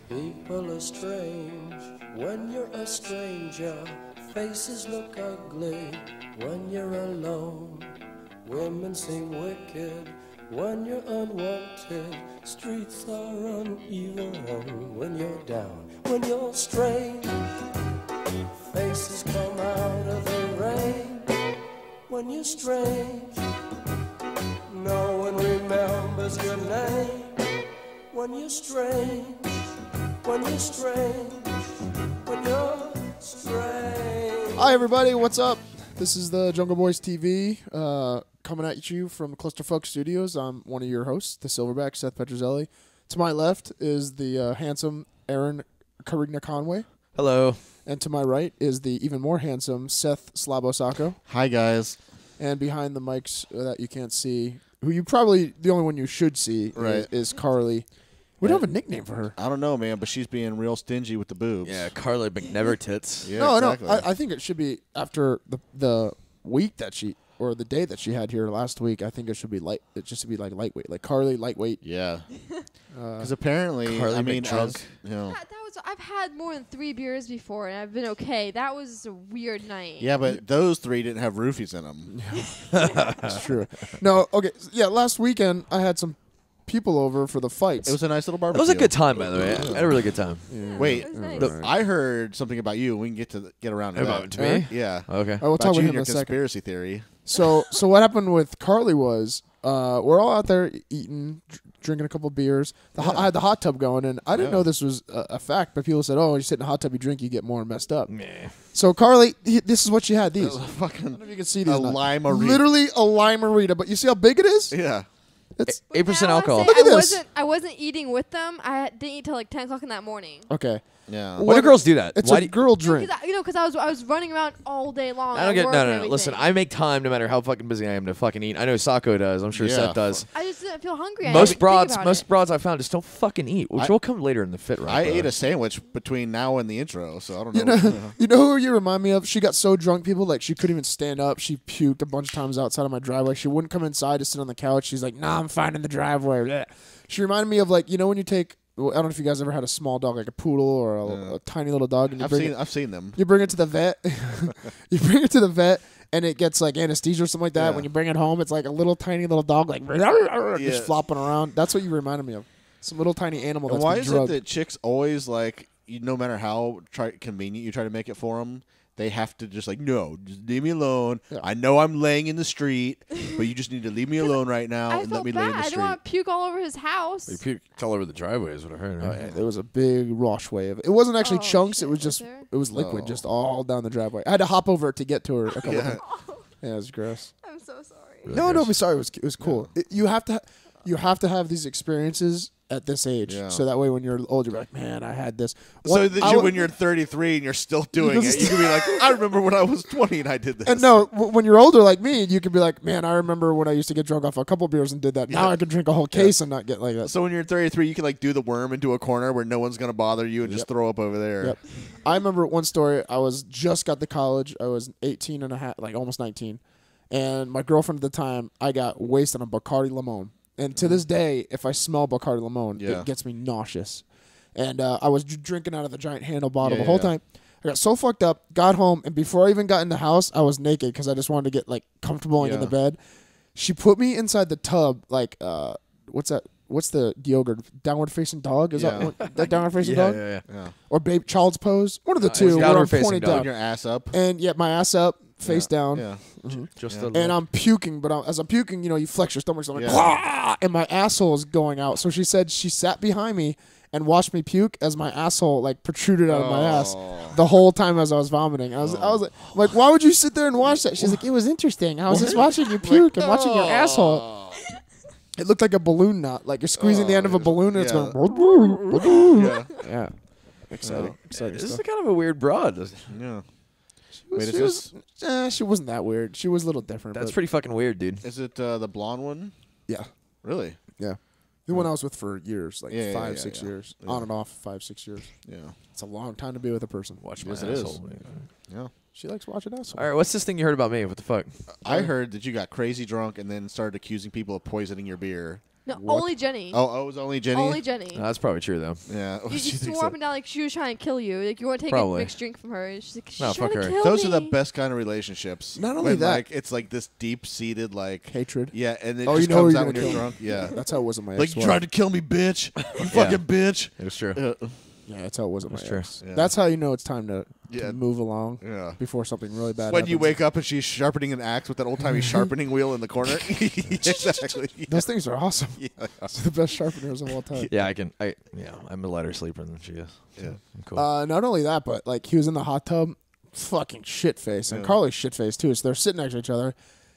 People are strange when you're a stranger. Faces look ugly when you're alone. Women seem wicked when you're unwanted. Streets are uneven when you're down. When you're strange, faces come out of the rain. When you're strange, no one remembers your name. When you're strange, when you're strange, when you're strange. Hi, everybody. What's up? This is the Jungle Boys TV coming at you from Clusterfuck Studios. I'm one of your hosts, the Silverback Seth Petruzelli. To my left is the handsome Aaron Carigna Conway. Hello. And to my right is the even more handsome Seth Slabosako. Hi, guys. And behind the mics that you can't see, who you probably, the only one you should see, Right. is Carly. We don't have a nickname for her. I don't know, man, but she's being real stingy with the boobs. Yeah, Carly McNevertits. Yeah, No, exactly. I think it should be after the week that she, or the day that she had here last week. I think it should be light. It just should be like lightweight, like Carly lightweight. Yeah. Because apparently, Carly I mean, McDrunk. you know, That was. I've had more than 3 beers before, and I've been okay. That was a weird night. yeah, but those three didn't have roofies in them. That's true. No, okay, yeah. Last weekend I had some people over for the fights. It was a nice little It barbecue. was a good time, by the way. I had a really good time. Yeah. Wait, It was nice. All right. I heard something about you. We can get around to About that. to me? Yeah. Okay. I will About talk you with and him in your a second. conspiracy theory. So what happened with Carly was we're all out there eating, drinking a couple beers. I had the hot tub going, and I didn't Yeah. know this was a fact, but people said, "Oh, you sit in a hot tub, you drink, you get more messed up." Meh. So Carly, this is what she had. These. I Fucking don't know if you can see these. a or not. lime-a-rita. Literally a limerita, but you see how big it is? Yeah. It's 8% And I wanna alcohol. say Look at I this. wasn't eating with them. I didn't eat till like 10 o'clock in that morning. okay. Yeah. Why do girls do that? It's Why a do girl drink. Because I was running around all day long. I don't at get work no. and Listen, everything. I make time no matter how fucking busy I am to fucking eat. I know Sako does. I'm sure Yeah. Seth does. I just didn't feel hungry. I Most didn't broads, think about most it. broads I found just don't fucking eat, which will come later in the fit. Right? I ate a sandwich between now and the intro, so I don't know. You know who you remind me of? She got so drunk, people, like, she couldn't even stand up. She puked a bunch of times outside of my driveway. She wouldn't come inside to sit on the couch. She's like, "Nah, I'm fine in the driveway." Blech. She reminded me of, like, you know when you take, well, I don't know if you guys ever had a small dog, like a poodle or a tiny little dog, and you I've seen them. you bring it to the vet. You bring it to the vet, and it gets like anesthesia or something like that. Yeah. When you bring it home, it's like a little tiny little dog, like Yeah. just flopping around. That's what you reminded me of. Some little tiny animal And that's why been is drugged. it that chicks always like, no matter how convenient you try to make it for them, they have to just like, no, just leave me alone. Yeah. I know I'm laying in the street, but you just need to leave me alone right now I and let felt me bad. lay in the I didn't street. want to puke all over his house. They puked all over the driveway is what I heard. Oh, yeah, there was a big rush wave. It wasn't actually Oh, chunks. shit, It was was just there? it was liquid, Oh. just all down the driveway. I had to hop over it to get to her. A couple Yeah. times. Yeah, it was gross. I'm so sorry. Really No, gross. don't be sorry. It was cool. You have to have these experiences at this age, Yeah. so that way when you're older, you're like, man, I had this. So that when you're 33 and you're still doing it, you can be like, I remember when I was 20 and I did this. And no, when you're older like me, you can be like, man, I remember when I used to get drunk off a couple beers and did that. Now I can drink a whole case and not get like that. So when you're 33, you can like do the worm into a corner where no one's gonna bother you and just throw up over there. Yep. I remember one story. I was just got to college. I was 18 and a half, like almost 19. And my girlfriend at the time, I got wasted on Bacardi Limon. And to this day, if I smell Bacardi Limon, Yeah. it gets me nauseous. And I was drinking out of the giant handle bottle the whole Yeah. time. I got so fucked up, got home, and before I even got in the house, I was naked because I just wanted to get like comfortable and in Yeah. the bed. She put me inside the tub, like, what's that? What's the yogurt? Downward facing dog? Is Yeah. that downward facing Yeah, dog? yeah, yeah. Yeah. Or child's pose? One of the it's two. Where I'm downward facing pointing dog. down. Put your ass up. And my ass up, face Yeah. down. Yeah. Just Yeah. a And I'm puking, but as I'm puking, you flex your stomach, so I'm like, Yeah. "Wah!" And my asshole is going out. So she said she sat behind me and watched me puke as my asshole like protruded out of my ass the whole time as I was vomiting. I was like, why would you sit there and watch that? She's like, it was interesting. I was just watching you puke and watching your asshole. It looked like a balloon knot, like you're squeezing the end of a balloon and it's yeah. going. Yeah. Yeah, exciting, exciting This is stuff. kind of a weird broad. Yeah. She wasn't that weird. She was a little different. That's but pretty fucking weird, dude. Is it the blonde one? yeah, Really? yeah. The one I was with for years, like Yeah, yeah, 5, yeah, 6 yeah. years, Yeah. on and off, 5, 6 years. Yeah. It's a long time to be with a person. Watch Yes, my it is. asshole. Yeah. She likes watching us. All right, what's this thing you heard about me? What the fuck? I heard that you got crazy drunk and then started accusing people of poisoning your beer. No, What? only Jenny. Oh, it was only Jenny. Only Jenny. That's probably true though. Yeah. You She thinks swore that- up and down like she was trying to kill you. Like you want to take Probably. a mixed drink from her. She's like, she's No, trying fuck to her. kill Those me. are the best kind of relationships. Not only when, that- like it's like this deep-seated like Hatred. Yeah, and it Oh, just you know comes you're out when gonna you're kill drunk. Yeah. That's how it was with my Like ex. you tried to kill me, bitch. You fucking bitch. It was true. Yeah, that's how it was with my That's true. ex. Yeah. That's how you know it's time to Yeah. move along Yeah. before something really bad When you happens. wake up and she's sharpening an axe with that old-timey sharpening wheel in the corner. Exactly. Those things are awesome. Yeah. It's the best sharpeners of all time. Yeah, I'm a lighter sleeper than she is. Yeah. I'm cool. Not only that, but like he was in the hot tub, fucking shit face, and Yeah. Carly's shit face too. So they're sitting next to each other,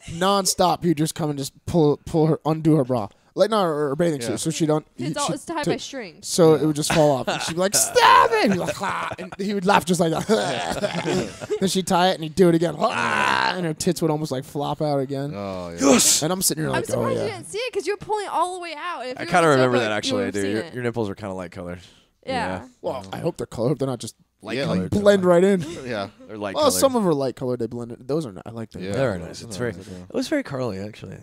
nonstop. You just come and just pull her, undo her bra, like not her bathing Yeah. suit, so she don't. It's tied to- by strings. So it would just fall off. And she'd be like, "Stop it!" And, he'd be like, "Ah," and he would laugh just like that. Then she'd tie it and he'd do it again. "Ah," and her tits would almost like flop out again. Oh, yeah. And I'm sitting here I'm like, "Oh surprised you yeah." didn't see it because you were pulling all the way out. And if I you kind of were remember sober, that you actually. I would've do. seen Your, it. your nipples are kind of light colored. Yeah. Well, I hope they're colored. I hope they're not just Light Yeah, colored. blend right in. Yeah. They're light Well, colored. some of them are light colored. They blend it. Those are not. I like them. Yeah. They're nice. It's very. Yeah. It was very Carly actually.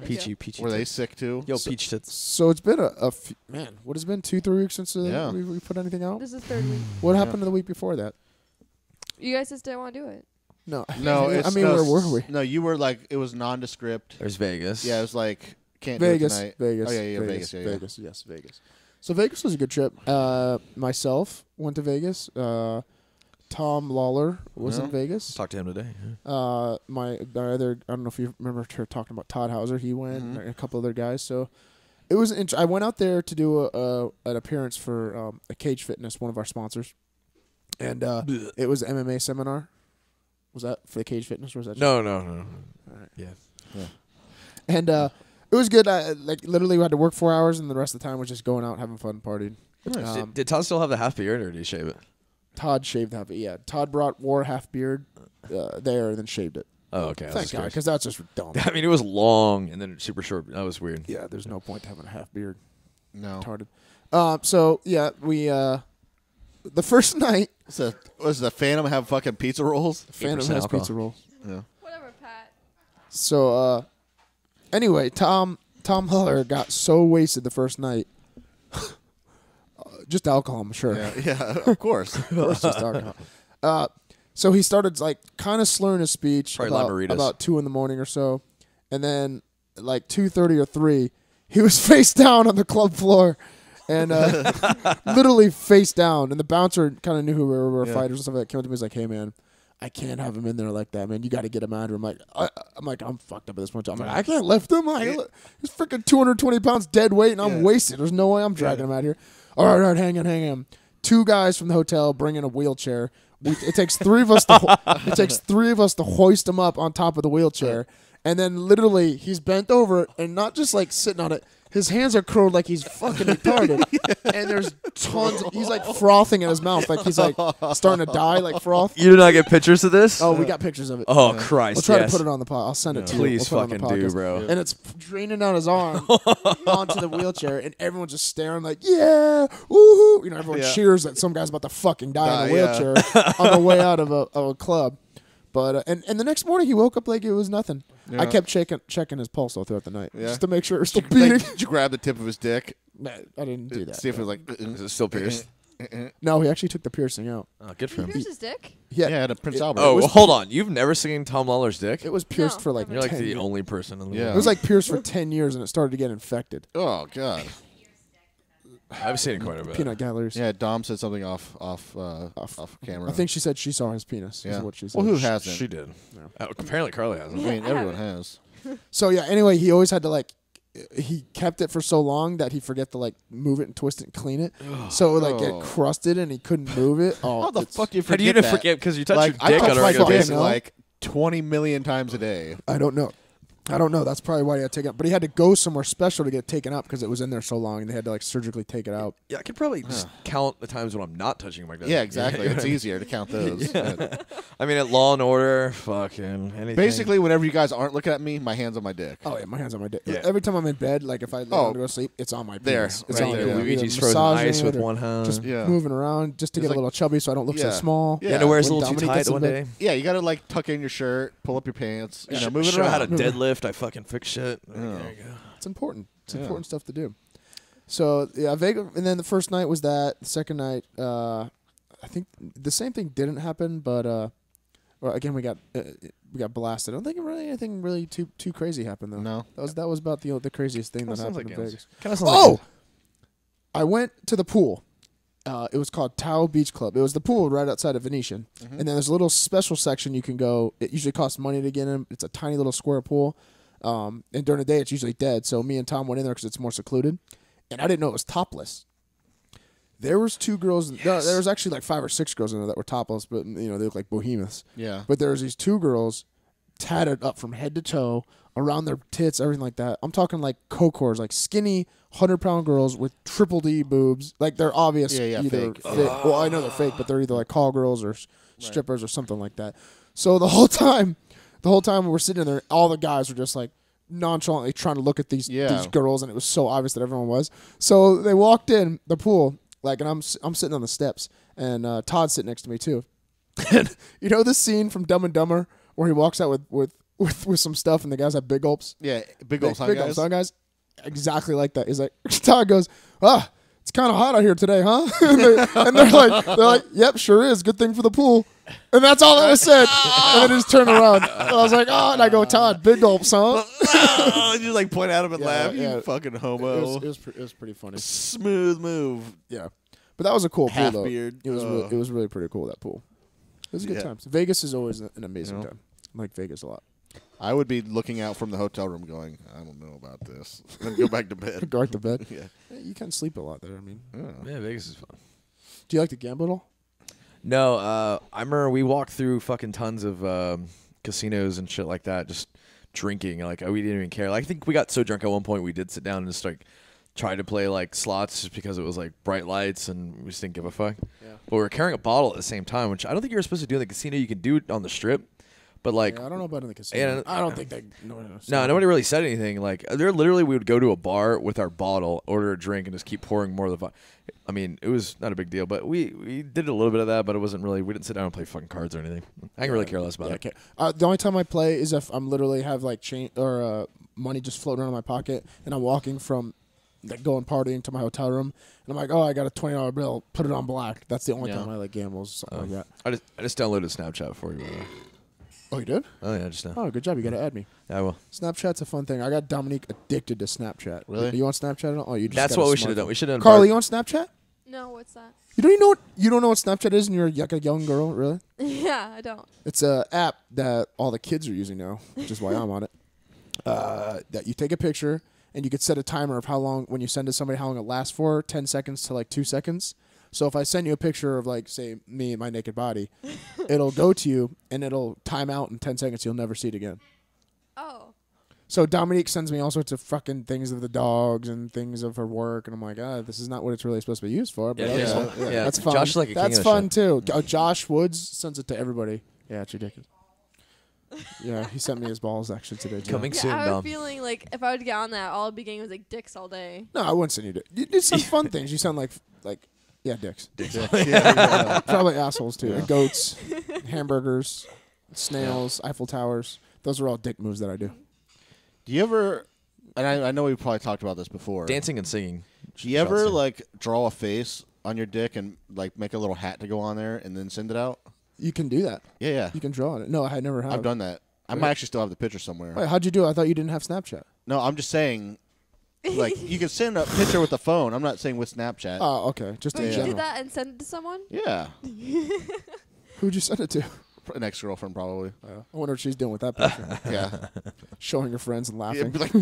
Peachy. Were they tits. sick too? Yo, peach tits. So it's been man. What has it been 2-3 weeks since Yeah. we put anything out? This is third week. What happened to the week before that? You guys just didn't want to do it. No, No, I it's mean, no, where were we? No, you were like it was nondescript. There's Vegas. Yeah, it was like can't Vegas, do it tonight. Vegas. Oh yeah, Vegas, Vegas. Yeah, yeah. Vegas. Yes, Vegas. So Vegas was a good trip. Myself went to Vegas. Tom Lawler was Yeah. in Vegas. Talked to him today. My other, I don't know if you remember her talking about Todd Hauser. He went, Mhm. and a couple other guys. So it was. I went out there to do an appearance for a Cage Fitness, one of our sponsors, and it was an MMA seminar. Was that for the Cage Fitness? Or was that No. Yeah. And it was good. I literally we had to work 4 hours, and the rest of the time was just going out, having fun, partying. Nice. Did Todd still have the half beard, or did he shave it? Todd shaved half. Yeah, Todd wore half beard there, and then shaved it. Oh, okay. I was Thank just God, curious. because that's just dumb. I mean, it was long and then super short. That was weird. Yeah, there's no point to having a half beard. No. Retarded. So yeah, we the first night, So was the Phantom have fucking pizza rolls? Phantom 8% has alcohol. pizza rolls. Yeah. Whatever, Pat. So anyway, Tom Huller got so wasted the first night. Just alcohol, I'm sure. Yeah, yeah, of course. Of course, just alcohol. So he started like kind of slurring his speech Probably Lamaritas. about 2 a.m. or so, and then like 2:30 or 3, he was face down on the club floor, and literally face down. And the bouncer kind of knew who we were Yeah. fighters and stuff like that. Came up to me, was like, "Hey man, I can't have him in there like that, man. You got to get him out of here." I'm like, I'm fucked up at this point. I'm like, I can't lift him. Like, he's freaking 220 pounds dead weight, and I'm Yeah. wasted. There's no way I'm dragging him out here. All right, hang on. 2 guys from the hotel bring in a wheelchair. It takes 3 of us. It takes 3 of us to hoist him up on top of the wheelchair, and then literally he's bent over and not just like sitting on it. His hands are curled like he's fucking retarded, and there's tons. He's like frothing in his mouth, like he's like starting to die, like froth. You did not get pictures of this? Oh, we got pictures of it. Oh, Christ. We'll try yes. to put it on the pod. I'll send it to you. Please We'll put it on fucking the do, podcast. bro. And it's draining down his arm onto the wheelchair, and everyone's just staring like, yeah, woohoo. You know, everyone Yeah. cheers that some guy's about to fucking die in a Yeah. wheelchair on the way out of a club. But and the next morning he woke up like it was nothing. Yeah. I kept checking his pulse though throughout the night Yeah. just to make sure it was still Like, beating. did you grab the tip of his dick? Nah, I didn't do that. See if it was like. Is it still pierced? No, he actually took the piercing out. Oh, good for He him. pierced his dick? Yeah, Yeah, at Prince Albert. Oh, was- hold on. You've never seen Tom Lawler's dick? it was pierced No, for like never. You're like 10 the years. only person in the Yeah. It world. was like pierced for 10 years, and it started to get infected. Oh God. I've seen it quite a bit. Peanut galleries. Yeah, Dom said something off camera. I think she said she saw his penis. Yeah. Is what she said. Well, who hasn't? She did. Apparently, Carly I hasn't. mean, I everyone haven't. has. So yeah. Anyway, he always had to like. He kept it for so long that he forget to like move it and twist it and clean it, so it would like Oh. get crusted and he couldn't move it. Oh, How the it's- fuck do you How forget do you even that? forget? Because you touch Like, your dick I on touch a my regular dick basis. like 20 million times a day. I don't know. That's probably why he had to take it out. But he had to go somewhere special to get it taken out because it was in there so long, and they had to like surgically take it out. Yeah, I could probably just count the times when I'm not touching my dick. Yeah, exactly. It's easier to count those. I mean, at Law and Order, fucking anything. Basically, whenever you guys aren't looking at me, my hand's on my dick. Oh yeah, my hands on my dick. Yeah. Every time I'm in bed, like if I lay down to go to sleep, it's on my There. penis. It's Right on there. there. Luigi's Either frozen massaging ice it with or one hand. just Yeah. moving around just to It's get like- a little chubby so I don't look so Yeah. small. Yeah. Your underwear's a When little too Dominique tight gets in one bed. day. Yeah, you gotta like tuck in your shirt, pull up your pants, you know, move it Show how around. to deadlift. I fucking fix shit. Yeah. There you go. It's important. It's Yeah. important stuff to do. So yeah, Vegas, and then the first night was that. The second night, I think the same thing didn't happen, but well, again we got blasted. I don't think anything really too crazy happened though. No. That was about the craziest thing that Sounds happened like in it was- Vegas. Kind of sounds Oh, like I went to the pool. It was called Tao Beach Club. It was the pool right outside of Venetian, and then there's a little special section you can go. It usually costs money to get in. It's a tiny little square pool, and during the day it's usually dead. So me and Tom went in there because it's more secluded, and I didn't know it was topless. There was 2 girls. No, there was actually like 5 or 6 girls in there that were topless, but they look like behemoths. Yeah. But there was these 2 girls, tatted up from head to toe, around their tits, everything like that. I'm talking like cocors, like skinny 100-pound girls with triple D boobs. Like they're obvious. Yeah, either fake. Well, I know they're fake, but they're either like call girls or strippers or something like that. So the whole time we're sitting there, all the guys were just like nonchalantly trying to look at these girls, and it was so obvious that everyone was. So they walked in the pool, and I'm sitting on the steps, and Todd's sitting next to me too. And you know the scene from Dumb and Dumber where he walks out with some stuff, and the guys have big gulps. Yeah, big gulps, Big gulps, huh, guys? Exactly like that. He's like, Todd goes, it's kind of hot out here today, huh? and they're like, yep, sure is. Good thing for the pool. And that's all that was said. And then he just turned around. And I was like, and I go, Todd, big gulps, huh? You like point at him and laugh. yeah. You fucking homo. It was pretty funny. Smooth move. Yeah, but that was a cool pool Half though. beard. It was really pretty cool, that pool. It was a good time. Vegas is always an amazing time. I like Vegas a lot. I would be looking out from the hotel room going, I don't know about this. Then go back to bed. Go right to bed. Yeah. You can sleep a lot there. I mean, Yeah, Vegas is fun. do you like to gamble at all? No, I remember we walked through fucking tons of casinos and shit like that, just drinking. Like we didn't even care. Like, I think we got so drunk at one point we did sit down and just like try to play like slots just because it was like bright lights and we just didn't give a fuck. Yeah. But we were carrying a bottle at the same time, which I don't think you're supposed to do in the casino. You can do it on the strip. But like, I don't know about in the casino. Yeah, I don't think they. No, nobody really said anything. Like, we would go to a bar with our bottle, order a drink, and just keep pouring more of the vodka. I mean, it was not a big deal, but we did a little bit of that, but it wasn't really. We didn't sit down and play fucking cards or anything. I can really care less about it. Okay. The only time I play is if I'm literally have like change or money just floating around in my pocket, and I'm walking from like going partying to my hotel room, and I'm like, I got a $20 bill, put it on black. That's the only time I like gambles, something like that. I just downloaded Snapchat for you. By the way. Oh, you did? Oh yeah, just now. Oh, good job. You got to add me. Yeah, I will. Snapchat's a fun thing. I got Dominique addicted to Snapchat. Really? You on Snapchat at all? Oh, you just That's got what a we should have done. smartphone. We should have done. Carly, you on Snapchat? No, what's that? You don't know what Snapchat is, and you're like a young girl, really? Yeah, I don't. It's a app that all the kids are using now, which is why I'm on it. That you take a picture and you could set a timer of how long, when you send to somebody, how long it lasts for, 10 seconds to like 2 seconds. So if I send you a picture of like, say, me and my naked body, it'll go to you and it'll time out in 10 seconds. You'll never see it again. Oh. So Dominique sends me all sorts of fucking things of the dogs and things of her work, and I'm like, this is not what it's really supposed to be used for. But Yeah. that's fun. Josh is like a king That's of the fun shit. too. Josh Woods sends it to everybody. Yeah, it's ridiculous. Yeah, he sent me his balls actually today too. Coming Yeah, soon, I was Dom. feeling like if I would get on that, all I'd be getting was like dicks all day. No, I wouldn't send you. You did some fun things. You sound like dicks. Yeah. Probably assholes too. And goats, hamburgers, snails, Eiffel Towers. Those are all dick moves that I do. Do you ever, and I know we probably talked about this before. Dancing and singing. Do you ever like draw a face on your dick and like make a little hat to go on there and then send it out? You can do that. Yeah. You can draw on it. No, I never have. I've done that. I might actually still have the picture somewhere. Wait, how'd you do it? I thought you didn't have Snapchat. No, I'm just saying, like, you can send a picture with the phone. I'm not saying with Snapchat. Oh, okay. Just But in you general. did that and send it to someone? Yeah. Who'd you send it to? An ex-girlfriend, probably. I wonder what she's doing with that picture. Yeah. Showing her friends and Yeah, laughing. be like,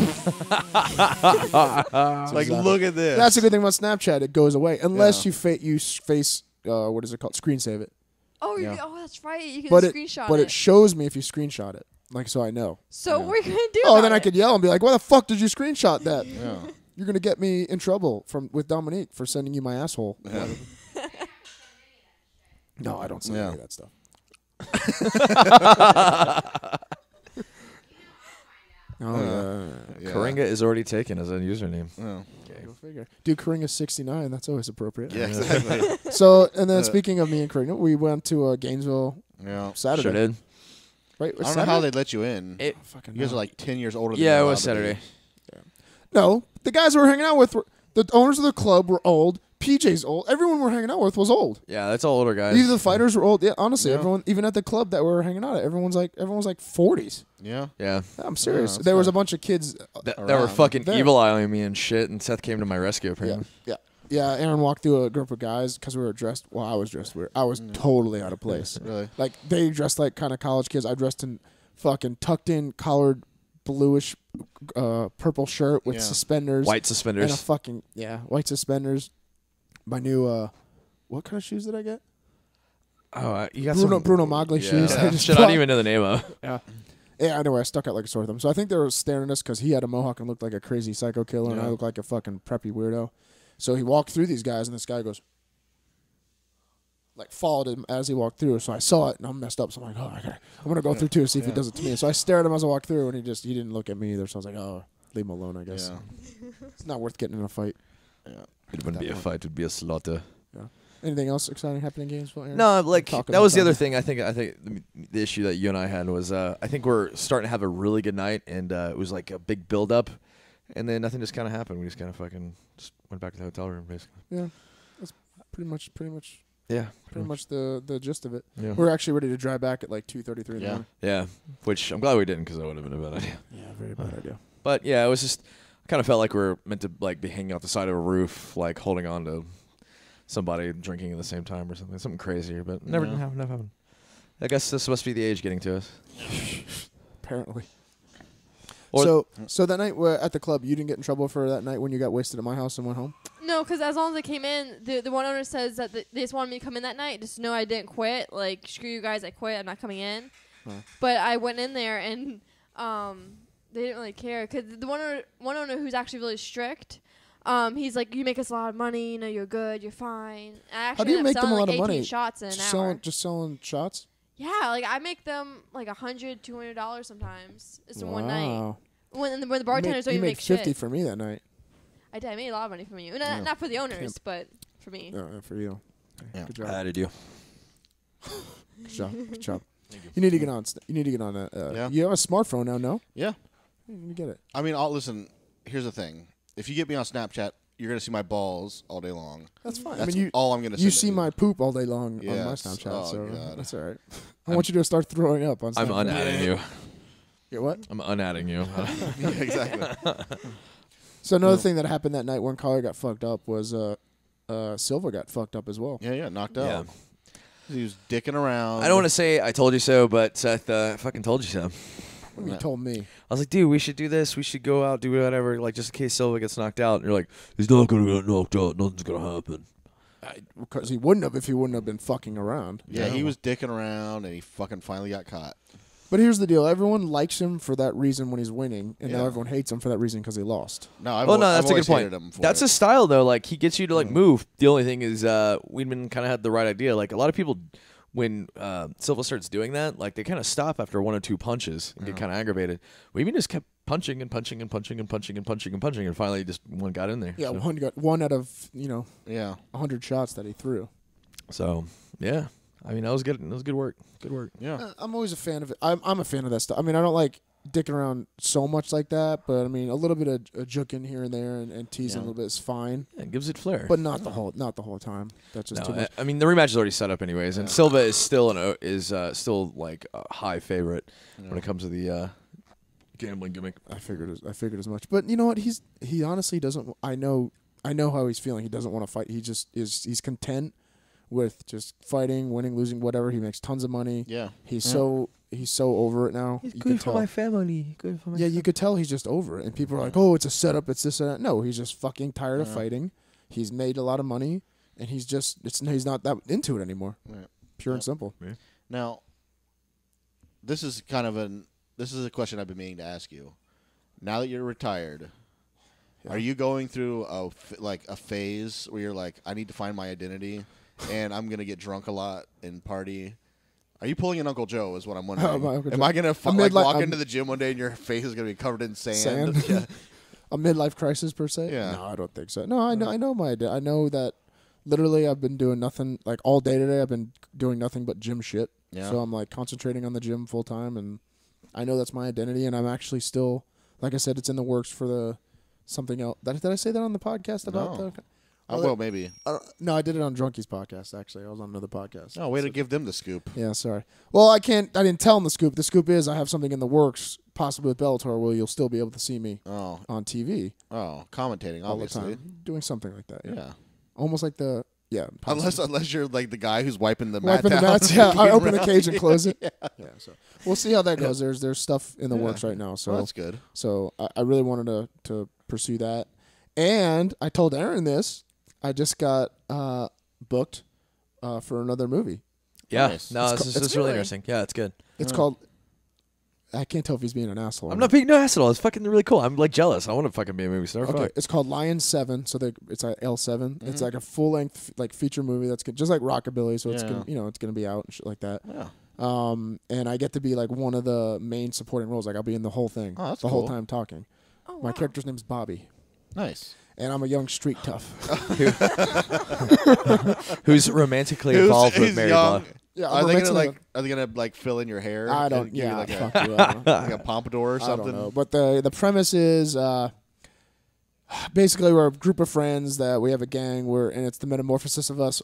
like, look at this. That's a good thing about Snapchat. It goes away unless you face what is it called? Screen save it. Oh, Yeah. that's right. You can But screenshot it shows me if you screenshot it, like so I know. So what are you gonna do? Oh, about then I it? could yell and be like, "Why the fuck did you screenshot that? Yeah. You're gonna get me in trouble with Dominique for sending you my asshole." Yeah. No, I don't say Yeah. any of that stuff. Yeah. Coringa is already taken as a username. Yeah. Go figure. Dude, Coringa's 69. That's always appropriate. Yeah, exactly. So, and then speaking of me and Coringa, we went to Gainesville Yeah. Saturday. Sure did. Right? I don't know how they let you in. It, Fucking You guys know. are like 10 years older than yeah, you're it was allowed to be. Saturday. No, the guys we were hanging out with were the owners of the club were old. PJ's old. Everyone we were hanging out with was old. Yeah, that's all older guys. Even the fighters were old. Yeah, honestly, Yeah. everyone, even at the club that we were hanging out at, everyone's like 40s. Yeah. Yeah. I'm serious. that's there was good. a bunch of kids. That were Around. fucking There. evil eyeing me and shit, and Seth came to my rescue, Yeah, apparently. yeah. Aaron walked through a group of guys because we were dressed. Well, I was dressed weird. I was totally out of place. Really? Like they dressed like kind of college kids. I dressed in fucking tucked in collared bluish purple shirt with Yeah. suspenders. White And a suspenders. fucking white suspenders. My new what kind of shoes did I get? Oh, you got Bruno Magli shoes. I Yeah. just Shit, I bought- don't even know the name of. Yeah. Anyway, I stuck out like a sore thumb. So I think they were staring at us because he had a mohawk and looked like a crazy psycho killer, and I Yeah. looked like a fucking preppy weirdo. So he walked through these guys, and this guy goes, like, followed him as he walked through. So I saw it, and I'm messed up. So I'm like, I'm gonna go through too, see if he does it to me. So I stared at him as I walked through, and he didn't look at me either. So I was like, oh, leave him alone, I guess. Yeah. It's not worth getting in a fight. Yeah. It wouldn't be a fight; it'd be a slaughter. Anything else exciting happening in Gainesville? Aaron? No, like Talking that was the about other thing. I think the issue that you and I had was I think we're starting to have a really good night, and it was like a big build up, and then nothing just kind of happened. We just kind of fucking just went back to the hotel room, basically. Yeah, that's pretty much Yeah, pretty much the gist of it. Yeah. We're actually ready to drive back at like 2:33 in the Yeah. morning. Yeah, which I'm glad we didn't because that would have been a bad idea. Yeah, very bad idea. But yeah, it was just I kind of felt like we were meant to like be hanging out the side of a roof, like holding on to somebody drinking at the same time or something crazier. But never Yeah. happened. I guess this must be the age getting to us. Apparently. Or- So that night at the club, you didn't get in trouble for that night when you got wasted at my house and went home? No, because as long as I came in, the one owner says that they just wanted me to come in that night. Just know I didn't quit. Like, screw you guys, I quit. I'm not coming in. But I went in there, and they didn't really care. Because the one owner who's actually really strict, he's like, you make us a lot of money. You know, you're good. You're fine. I actually How do you ended up make them a selling lot like of 18 money? shots in an hour. Just selling shots? Yeah, like I make them like $100, $200 sometimes. It's in one night. When the bartenders don't you even made make 50 shit. for me that night. I did. I made a lot of money from you. Not for the owners, but for me. Yeah, for you. Yeah. Good job. How did you? Good job. Good job. You need to get on. You need to get on that. Yeah. You have a smartphone now, no? Yeah. You get it. I mean, listen. Here's the thing. If you get me on Snapchat, you're gonna see my balls all day long. That's fine. That's I mean, all I'm gonna. you send see you. my poop all day long on my Yes. Snapchat, Oh, so God. that's all right. I want you to start throwing up on Snapchat. I'm unadding you. Yeah, what? I'm unadding you. Yeah, exactly. So another thing that happened that night when Collier got fucked up was Silva got fucked up as well. Yeah, knocked Yeah. out. He was dicking around. I don't want to say I told you so, but Seth fucking told you so. You told me. I was like, dude, we should do this. We should go out, do whatever, like just in case Silva gets knocked out. And you're like, he's not gonna get knocked out. Nothing's gonna happen. Because he wouldn't have if he wouldn't have been fucking around. Yeah, he was dicking around, and he fucking finally got caught. But here's the deal: everyone likes him for that reason when he's winning, and now Yeah. everyone hates him for that reason because he lost. No, I've Well, no, I've that's a good always point. hated him for That's it. his style, though. Like he gets you to like move. The only thing is, Weidman kind of had the right idea. Like a lot of people, when Silva starts doing that, like they kind of stop after one or two punches and get kind of aggravated. Weidman just kept punching and punching and punching and punching and punching and punching, and finally just one got in there. Yeah, so, one got one out of Yeah. 100 shots that he threw. so yeah. I mean, that was good. That was good work. Good work. Yeah. I'm always a fan of it. I'm a fan of that stuff. I mean, I don't like dicking around so much like that, but I mean, a little bit of a juking here and there and teasing a little bit is fine, Yeah, it gives it flair. but not the whole time. That's just too No, much. I mean the rematch is already set up anyways, and Silva is still still like a high favorite when it comes to the gambling gimmick. I figured as much. But you know what? He honestly doesn't. I know how he's feeling. He doesn't want to fight. He just is. He's content with just fighting, winning, losing, whatever. He makes tons of money. Yeah. He's so over it now. You can tell. family. Good for my Yeah, you could tell he's just over it. And people are like, "Oh, it's a setup. It's this and that." No, he's just fucking tired of fighting. He's made a lot of money, and he's not that into it anymore. Right. Pure and simple. Now, this is a question I've been meaning to ask you. Now that you're retired, are you going through a phase where you're like, I need to find my identity, and I'm gonna get drunk a lot and party? Are you pulling an Uncle Joe? Is what I'm wondering. my Uncle Am Joe. I gonna I'm walk I'm- into the gym one day and your face is gonna be covered in sand? Sand? Yeah. A midlife crisis per se? Yeah. No, I don't think so. No, I know my idea. I know that literally I've been doing nothing like all day today. I've been doing nothing but gym shit. Yeah. So I'm like concentrating on the gym full time, and I know that's my identity. And I'm actually still, like I said, it's in the works for something else. Did I say that on the podcast about No. the? Well, maybe. No, I did it on Drunkie's podcast. Actually, I was on another podcast. Oh, way to give them the scoop. Yeah, sorry. Well, I didn't tell him the scoop. The scoop is I have something in the works, possibly with Bellator, where you'll still be able to see me on TV Oh, commentating, all the obviously. time, doing something like that. Yeah. Almost like the possibly. Unless you're like the guy who's wiping the mat Wiping the down. mats. Yeah, I open the cage and close it. Yeah. Yeah, so we'll see how that goes. There's stuff in the works right now. So Well, that's good. So I really wanted to pursue that, and I told Aaron this. I just got booked for another movie. Yeah. Nice. No, It's this co- is really interesting. Yeah, it's good. It's called. I can't tell if he's being an asshole. or I'm not being no ass at all. It's fucking really cool. I'm like jealous. I want to fucking be a movie star. Okay, Fuck. it's called Lion 7. So it's a L7. It's like a full length like feature movie that's good, just like Rockabilly. So it's gonna, it's gonna be out and shit like that. Yeah. And I get to be like one of the main supporting roles. Like I'll be in the whole thing, Oh, that's the whole cool. time talking. Oh, My wow. character's name's Bobby, Nice. and I'm a young street tough. Who's romantically involved with Mary young. Blah. Yeah, Are I'm they gonna romantic- are they gonna like fill in your hair? I don't. and give you, Yeah, like fuck a, you. I don't know. like a pompadour or I something. don't know. But the premise is basically we're a group of friends that we have a gang. And it's the metamorphosis of us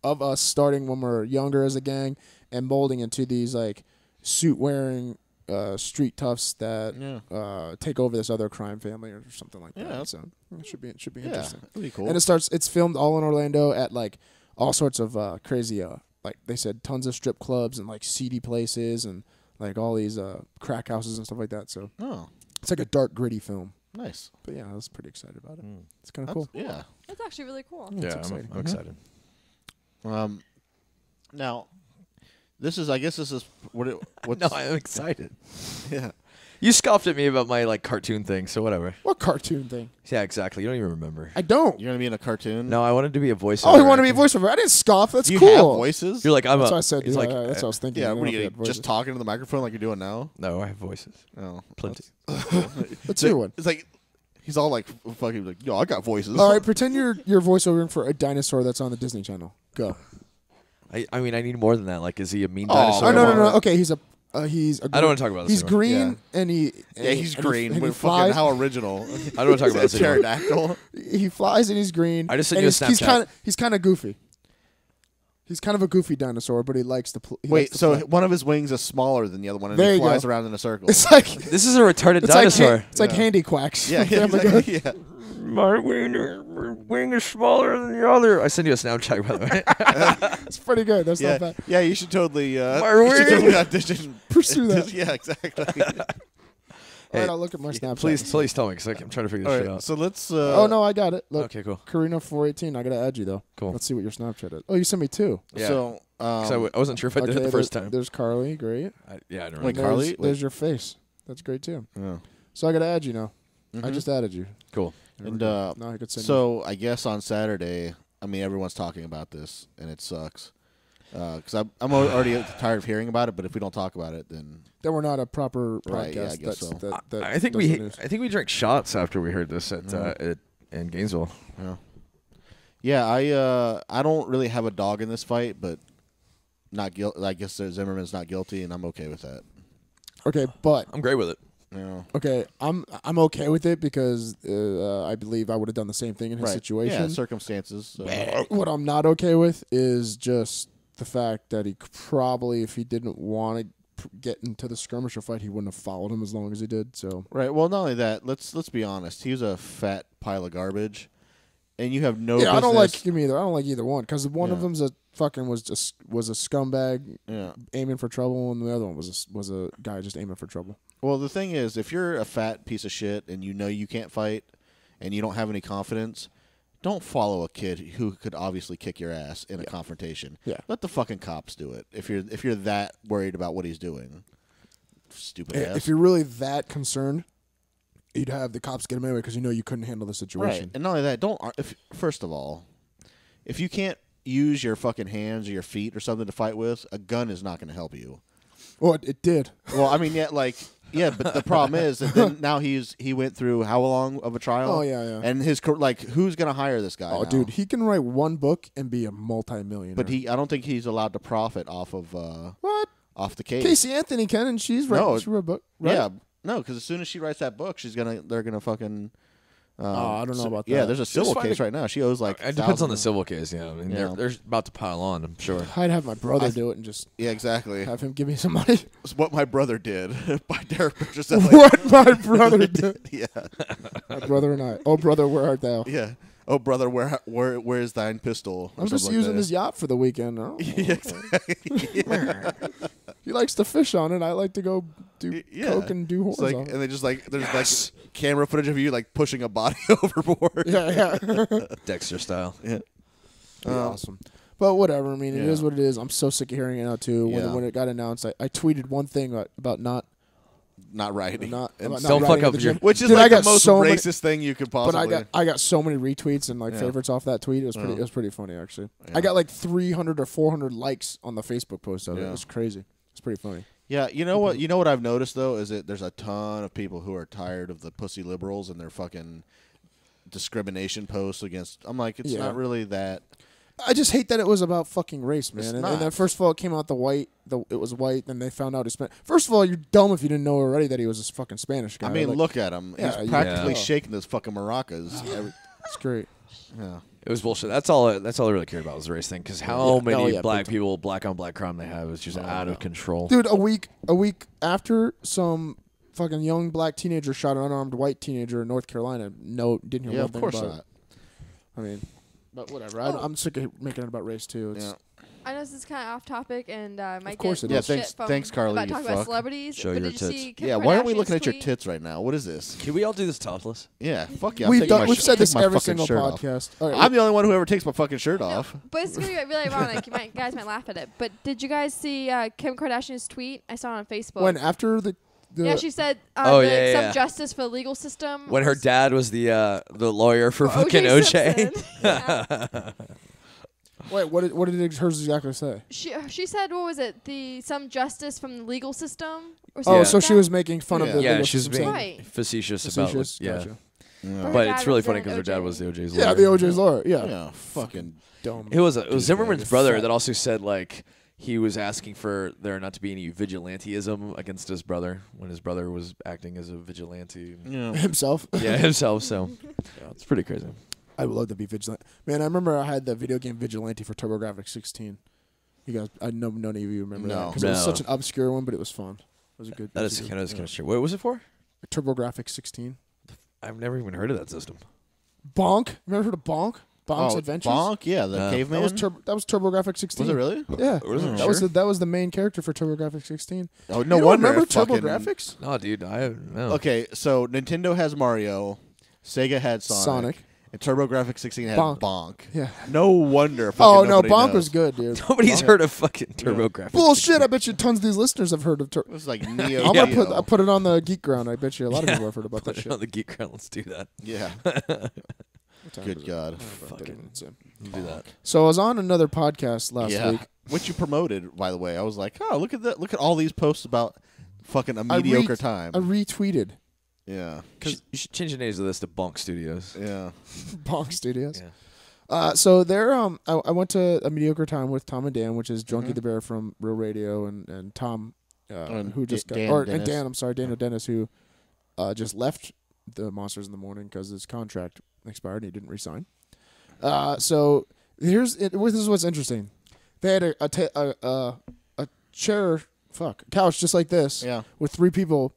of us starting when we're younger as a gang and molding into these like suit wearing street toughs that take over this other crime family or something like that. Yeah. So it should be Yeah, interesting. that'd be cool. And it's filmed all in Orlando at like all sorts of crazy like they said tons of strip clubs and like seedy places and like all these crack houses and stuff like that. So Oh, it's like a dark gritty film. nice. But yeah, I was pretty excited about it. It's kind of cool. Yeah. That's actually really cool. It's Yeah, exciting. I'm excited. Now, this is what what's No, I'm excited. yeah. You scoffed at me about my like cartoon thing, so whatever. What cartoon thing? Yeah, exactly. You don't even remember. I don't. You're gonna be in a cartoon. No, I wanted to be a voiceover. Oh, you want to be a voiceover? I didn't scoff. That's Do you cool. have voices? You're like I'm That's a. what I said. It's Yeah, like that's what I was thinking. yeah. I What are don't know you if you had just voices. talking to the microphone like you're doing now? no, I have voices. Oh, Plenty. Let's hear one. It's like he's all like fucking like, yo, I got voices. All right, pretend you're voiceovering for a dinosaur that's on the Disney Channel. Go. I mean, I need more than that. Like, is he a mean Oh, dinosaur? Oh no, come no, no. on. Okay, he's a. I don't want to talk about this. He's anymore. green and he. Yeah, he's green. And he But fucking flies. how original. I don't want to talk about this anymore. Pterodactyl. He flies and he's green. I just sent and you a he's Snapchat. He's kind of goofy. He's kind of a goofy dinosaur, but he likes to. Wait, so one of his wings is smaller than the other one, and There he you flies go. around in a circle. It's like This is a retarded it's dinosaur. like it's like Handy Quacks. yeah, from Family Guy. exactly, yeah. My wing is smaller than the other. I send you a Snapchat, by the way. It's pretty good. That's Yeah, not bad. yeah, you should totally, My you should wing. totally audition. Pursue that. Yeah, exactly. All right, I'll look at my Snapchat. Please tell me, because I'm trying to figure this All shit right, out. so let's. Oh no, I got it. Look, Okay, cool. Karina418. I gotta add you though. Cool. Let's see what your Snapchat is. Oh, you sent me two. Yeah. So, 'Cause I wasn't sure if I did it the first time. There's Carly. Great. I don't Wait, know. Carly? There's your face. That's great too. yeah. So I gotta add you now. I Mhm. just added you. Cool. There we And go. Now I could send you. so I guess on Saturday, I mean, everyone's talking about this, and it sucks. Because I'm already tired of hearing about it. But if we don't talk about it, then Then we're not a proper podcast. Right, yeah, I guess so. that I think does the we news. I think we drank shots after we heard this at in Gainesville. yeah, I don't really have a dog in this fight, but not guilty. I guess Zimmerman's not guilty, and I'm okay with that. Okay, but I'm great with it. okay, I'm okay with it because I believe I would have done the same thing in his Right. situation. Yeah, circumstances. So. What I'm not okay with is just the fact that he probably, if he didn't want to get into the skirmisher fight, he wouldn't have followed him as long as he did. So Right. Well, not only that, let's be honest. He was a fat pile of garbage, and you have no. yeah, I don't like business- him either. I don't like either one because one of Yeah. them's a fucking was a scumbag Yeah. aiming for trouble, and the other one was a guy just aiming for trouble. Well, the thing is, if you're a fat piece of shit and you know you can't fight, and you don't have any confidence, don't follow a kid who could obviously kick your ass in a confrontation. Yeah. Let the fucking cops do it. If you're that worried about what he's doing, stupid ass. If you're really that concerned, you'd have the cops get him anyway because you know you couldn't handle the right, situation. and not only that, don't. First of all, if you can't use your fucking hands or your feet or something to fight with, a gun is not going to help you. Well, it did. Well, I mean, yeah, but the problem is that then now he went through how long of a trial? Oh, yeah. And who's gonna hire this guy? Oh, now? dude, he can write one book and be a multi-millionaire. But I don't think he's allowed to profit off of what? off the case. Casey Anthony can, and she's No, writing. She wrote a book. Right? Yeah, no, because as soon as she writes that book, they're gonna fucking I don't know about that. Yeah, there's a civil find case it- right now. She owes like It depends on the thousands. civil case. Yeah, I mean, Yeah. they're about to pile on. I'm sure. I'd have my brother do it and just Yeah, exactly. have him give me some money. It's what my brother did by Derek Petruzelli. What my brother did. Yeah, My brother and I. Oh, brother, where art thou? yeah. Oh, brother, where is thine pistol? Or I'm just something using like his yacht for the weekend. I don't know. Yeah, exactly. He likes to fish on it. I like to go do Yeah. coke and do It's horse like, on it. and they just like there's like camera footage of you like pushing a body overboard. Yeah, yeah. Dexter style. Yeah. Awesome. But whatever. I mean, it Yeah. is what it is. I'm so sick of hearing it now too. Yeah. When it got announced, I tweeted one thing about not Not riding. not And about so- not Don't fuck riding at up the your- gym. which is Dude, I like the got most so many- racist thing you could But possibly. I got so many retweets and like Yeah. favorites off that tweet. It was pretty. Yeah. It was pretty funny actually. Yeah. I got like 300 or 400 likes on the Facebook post of it. Yeah. It was crazy. It's pretty funny. Yeah, you know what? You know what I've noticed though is that there's a ton of people who are tired of the pussy liberals and their fucking discrimination posts against. I'm like, it's Yeah. not really that. I just hate that it was about fucking race, man. It's And not. then first of all, it came out it was white. Then they found out he's Spanish. First of all, you're dumb if you didn't know already that he was a fucking Spanish guy. I mean, Like, look at him. Yeah, He's you- practically Yeah. shaking those fucking maracas. it's great. Yeah. It was bullshit. That's all I really cared about was the race thing. Because how Yeah. many Oh, yeah, black big time. people, black on black crime they have is just out of control. Dude, a week after some fucking young black teenager shot an unarmed white teenager in North Carolina. No, didn't hear Yeah, one of thing course about not. it. I mean, but whatever. I'm sick of making it about race too. It's, Yeah. I know this is kind of off topic, and might course get it Yeah, is. shit thanks- from thanks, Carly, about you talking about fuck. celebrities. Show but your did you tits. see Kim Yeah, why aren't we Kardashian's looking at your tweet? tits right now? What is this? Can we all do this topless? Yeah, fuck yeah. I'm taking my we've sh- said this taking my every fucking single shirt off. podcast. Okay, I'm the only one who ever takes my fucking shirt off. But it's gonna be really ironic. You guys might laugh at it. But did you guys see Kim Kardashian's tweet? I saw it on Facebook. when after the yeah, she said Oh, the- yeah, some yeah. justice for the legal system. When her was- dad was the lawyer for for fucking OJ. Simpson. Yeah. wait, what did hers exactly say? She said, what was it? Some justice from the legal system? Or Oh, something so like she that? was making fun of Yeah. the Yeah, legal she's system being saying- Right. facetious, Facetious, about gotcha. Yeah. Her But dad it's really was funny in because her dad OJ. was the OJ's Yeah, lawyer. the OJ's lawyer. Yeah, Yeah, fucking. dumb. It was Zimmerman's brother Fat. that also said like he was asking for there not to be any vigilanteism against his brother when his brother was acting as a vigilante. Yeah. himself. Yeah, himself. So yeah, it's pretty crazy. I would love to be vigilant. Man, I remember I had the video game Vigilante for TurboGrafx 16. You guys, I know none of you remember that No. because it was No. such an obscure one, but it was fun. It was a good. That it is was a kind good- of true. What was it for? TurboGrafx 16. I've never even heard of that system. Bonk. Remember heard of Bonk? Bonk's Oh, Adventures. Bonk? Yeah, the caveman. That was TurboGrafx 16. Was it really? Yeah. Was it? That was Sure. that was the main character for TurboGrafx 16. Oh, You no don't wonder. remember it fucking- TurboGrafx? No, dude, I don't know. Okay, so Nintendo has Mario, Sega had Sonic, and TurboGrafx 16 had Bonk. Bonk. Yeah. No wonder. Oh fucking no, nobody Bonk knows. was good, dude. Nobody's heard of fucking TurboGrafx. Bullshit! I bet you tons of these listeners have heard of. It was like Neo. I'm gonna Geo. put it on the Geek Ground. I bet you a lot of people have heard about that Put it shit. on the Geek Ground. Let's do that. Yeah. What time Good is it? God. Fucking It's, do that. So I was on another podcast last Yeah. week. Which you promoted, by the way. I was like, oh, look at that! Look at all these posts about fucking a mediocre time. I retweeted Yeah. You should change the names of this to Bonk Studios. Yeah. Bonk Studios. Yeah. So there, I went to a mediocre time with Tom and Dan, which is Junkie Mm-hmm. the Bear from Real Radio, and Tom, And who just Dan got, and Dennis. Dan. I'm sorry, Daniel Dennis, who just left the Monsters in the Morning because his contract expired and he didn't resign. So this is what's interesting. They had a couch just like this, Yeah. with three people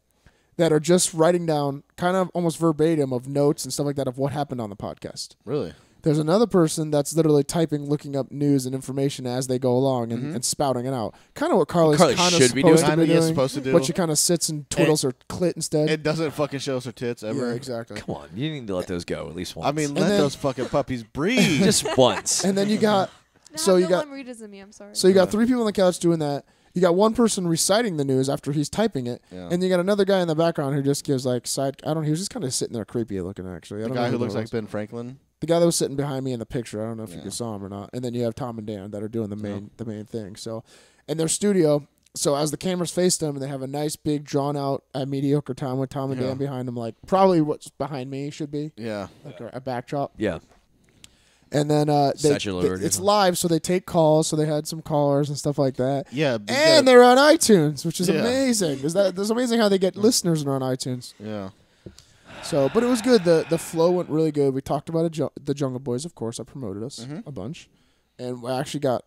that are just writing down kind of almost verbatim of notes and stuff like that of what happened on the podcast. Really? There's another person that's literally typing, looking up news and information as they go along and spouting it out. Kind of what Carly's Carly kind of should be supposed doing. to be Kinda, yeah, doing. supposed to do. But she kind of sits and twiddles her clit instead. It doesn't fucking show us her tits ever. Yeah, exactly. Come on, you need to let those go at least once. I mean, let then- those fucking puppies breathe. just once. And then you got No, So you no got- one reads me. I'm sorry. so you got three people on the couch doing that. You got one person reciting the news after he's typing it, Yeah. and you got another guy in the background who just gives like side. I don't. He was just kind of sitting there, creepy looking. Actually, I The don't guy know who that looks like was. Ben Franklin. The guy that was sitting behind me in the picture. I don't know if Yeah. you saw him or not. And then you have Tom and Dan that are doing the main thing. So, in their studio. So as the cameras face them, and they have a nice big drawn out mediocre time with Tom and Yeah. Dan behind them, like probably what's behind me should be Yeah. like a backdrop. yeah. And then Statue of Liberty. it's live, so they take calls. So they had some callers and stuff like that. Yeah. And they're on iTunes, which is Yeah. amazing. That's amazing how they get listeners and are on iTunes. Yeah. So, but it was good. The flow went really good. We talked about the Jungle Boys, of course. I promoted us a bunch, and we actually got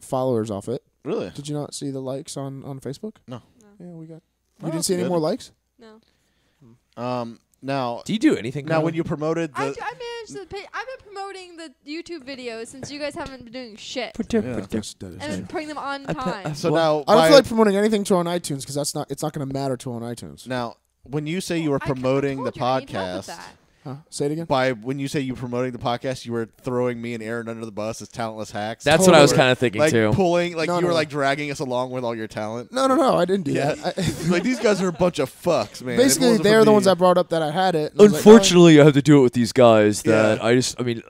followers off it. Really? Did you not see the likes on Facebook? No. Yeah, we got. Oh, You didn't see any good. more likes? No. Now, Do you do anything? now Carly? when you promoted I the, managed the page. I've been promoting the YouTube videos since you guys haven't been doing shit. Yeah. That is And true. putting them on time. so now, I don't by- feel like promoting anything to on iTunes because it's not going to matter to on iTunes. now when you say you were I kinda promoting the told you I need help with podcast, that. Huh? Say it again. when you say you were promoting the podcast, you were throwing me and Aaron under the bus as talentless hacks. That's what I was Totally. kind of thinking like too. pulling, like No, you no, were no. like dragging us along with all your talent. No, I didn't do Yeah. that. Like these guys are a bunch of fucks, man. If it Basically, wasn't they're for the me- ones that brought up that I had it. and I was like, Unfortunately, I have to do it with these guys. That Yeah.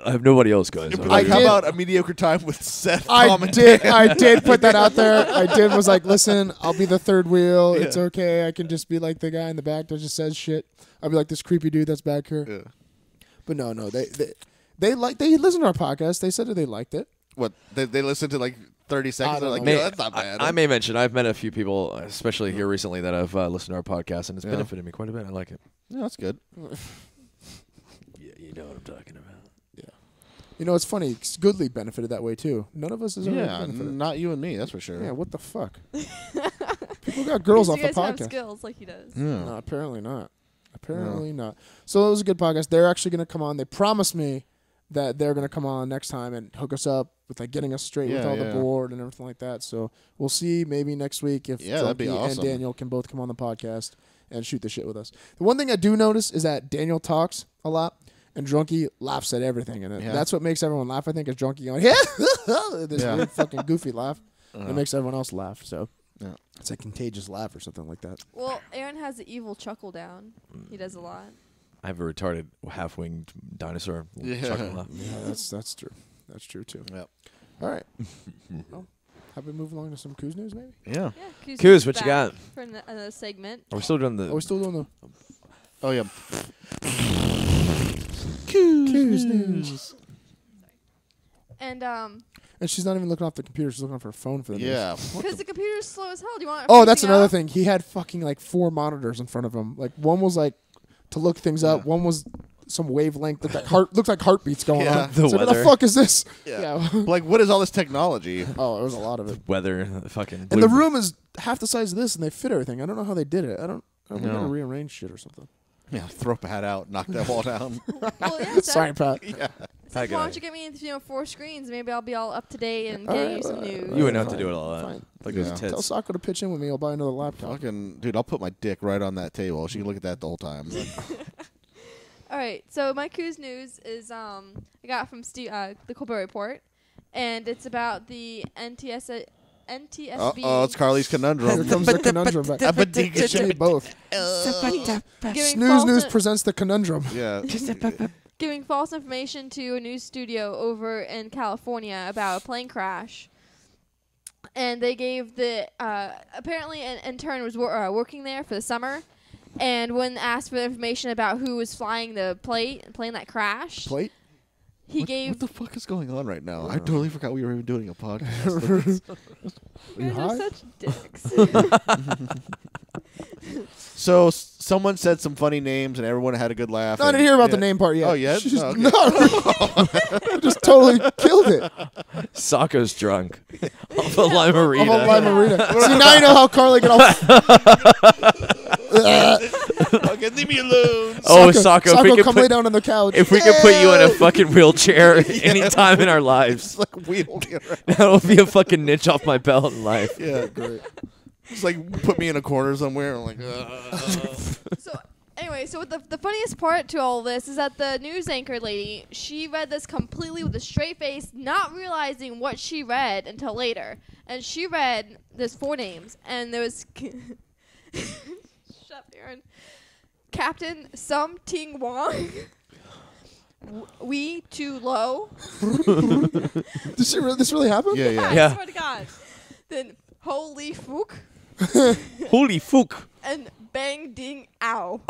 I have nobody else, guys. But, like, I how did- about a mediocre time with Seth? I commentating? did put that out there. I was like, listen, I'll be the third wheel. It's Yeah. okay. I can just be like the guy in the back that just says shit. I'll be like this creepy dude that's back here. Yeah. But no, they listened to our podcast. They said that they liked it. What they listened to like 30 seconds. They're don't like, know. yeah, that's not bad. I may mention I've met a few people, especially here recently, that have listened to our podcast, and it's benefited me quite a bit. I like it. Yeah, that's good. Yeah, you know what I'm talking about. You know, it's funny. Goodly benefited that way too. None of us has ever Yeah, benefited. not you and me. That's for sure. Yeah, what the fuck? People got girls off you the guys have podcast. skills like he does. Yeah. No, apparently not. Apparently not. So it was a good podcast. They're actually going to come on. They promised me that they're going to come on next time and hook us up with like getting us straight with Yeah, all the yeah. board and everything like that. So we'll see maybe next week if Yeah, that'd be Drunky and awesome. Daniel can both come on the podcast and shoot the shit with us. The one thing I do notice is that Daniel talks a lot and Drunky laughs at everything. And Yeah. that's what makes everyone laugh, I think, is Drunky going, yeah, this Yeah. weird fucking goofy laugh. Uh-huh. That makes everyone else laugh. So Yeah. it's a contagious laugh or something like that. Well, Aaron has the evil chuckle down. He does a lot. I have a retarded half-winged dinosaur. Yeah. chuckling laugh. Yeah, that's true. That's true too. Yep. All right. Well, have we moved along to some Coos news, maybe? Yeah. Yeah, Coos, what you got? For another segment. Are we still doing the? Are we still doing the Oh yeah. Coos news? And And she's not even looking off the computer; she's looking off her phone for the news. Yeah. because the computer's slow as hell. Do you want? Oh, that's freezing another up? thing. He had fucking like 4 monitors in front of him. Like one was like to look things up. Yeah. One was some wavelength looked like heartbeats going Yeah. on. The so what the weather. fuck is this? Yeah. Like, what is all this technology? Oh, there was a lot of it. Weather, fucking. And the room is half the size of this, and they fit everything. I don't know how they did it. I don't. We No. gotta rearrange shit or something. Yeah, throw Pat out, knock that wall down. Well, yeah, Seth, Sorry, Pat. Yeah. Seth, why don't you get me 4 screens? Maybe I'll be all up to date and All get right, you some news. You wouldn't have to Fine. do it all that. Fine. Like Yeah. those Tell tits. Sako to pitch in with me. I'll buy another laptop. Fucking dude, I'll put my dick right on that table. She can look at that the whole time. All right, so my Coos news is I got from the Colbert Report, and it's about the NTSB. It's Carly's Here conundrum. comes the conundrum back. It's me both. giving Snooze false News in- presents the conundrum. Yeah. giving false information to a news studio over in California about a plane crash. And they gave the apparently an intern was working there for the summer, and when asked for information about who was flying the plane that crashed, Plate? he gave. What the fuck is going on right now? I totally forgot we were even doing a podcast. You guys high? are such dicks. So someone said some funny names and everyone had a good laugh. No, I and- didn't hear about the yeah. name part yet. Oh, yeah? She just, Oh, okay. No, just totally killed it. Sako's drunk. Off of Limerita. I'm a Lime Marina. See, now you know how Carly get all. Fucking leave me alone. Oh, Sako, if we could come lay put, down on the couch. if we could put you in a fucking wheelchair anytime in our lives, It's like wheeled around. that'll be a fucking niche off my belt in life. Yeah, great. It's like put me in a corner somewhere. I'm like, So anyway, so the funniest part to all this is that the news anchor lady, she read this completely with a straight face, not realizing what she read until later. And she read there's 4 names, and there was shut up, Aaron. Captain Sum Ting Wong. We Too Low. Did this really happen? yeah, yeah. Yeah. I swear to God. Then Holy Fook Holy fuck. and Bang Ding Ow.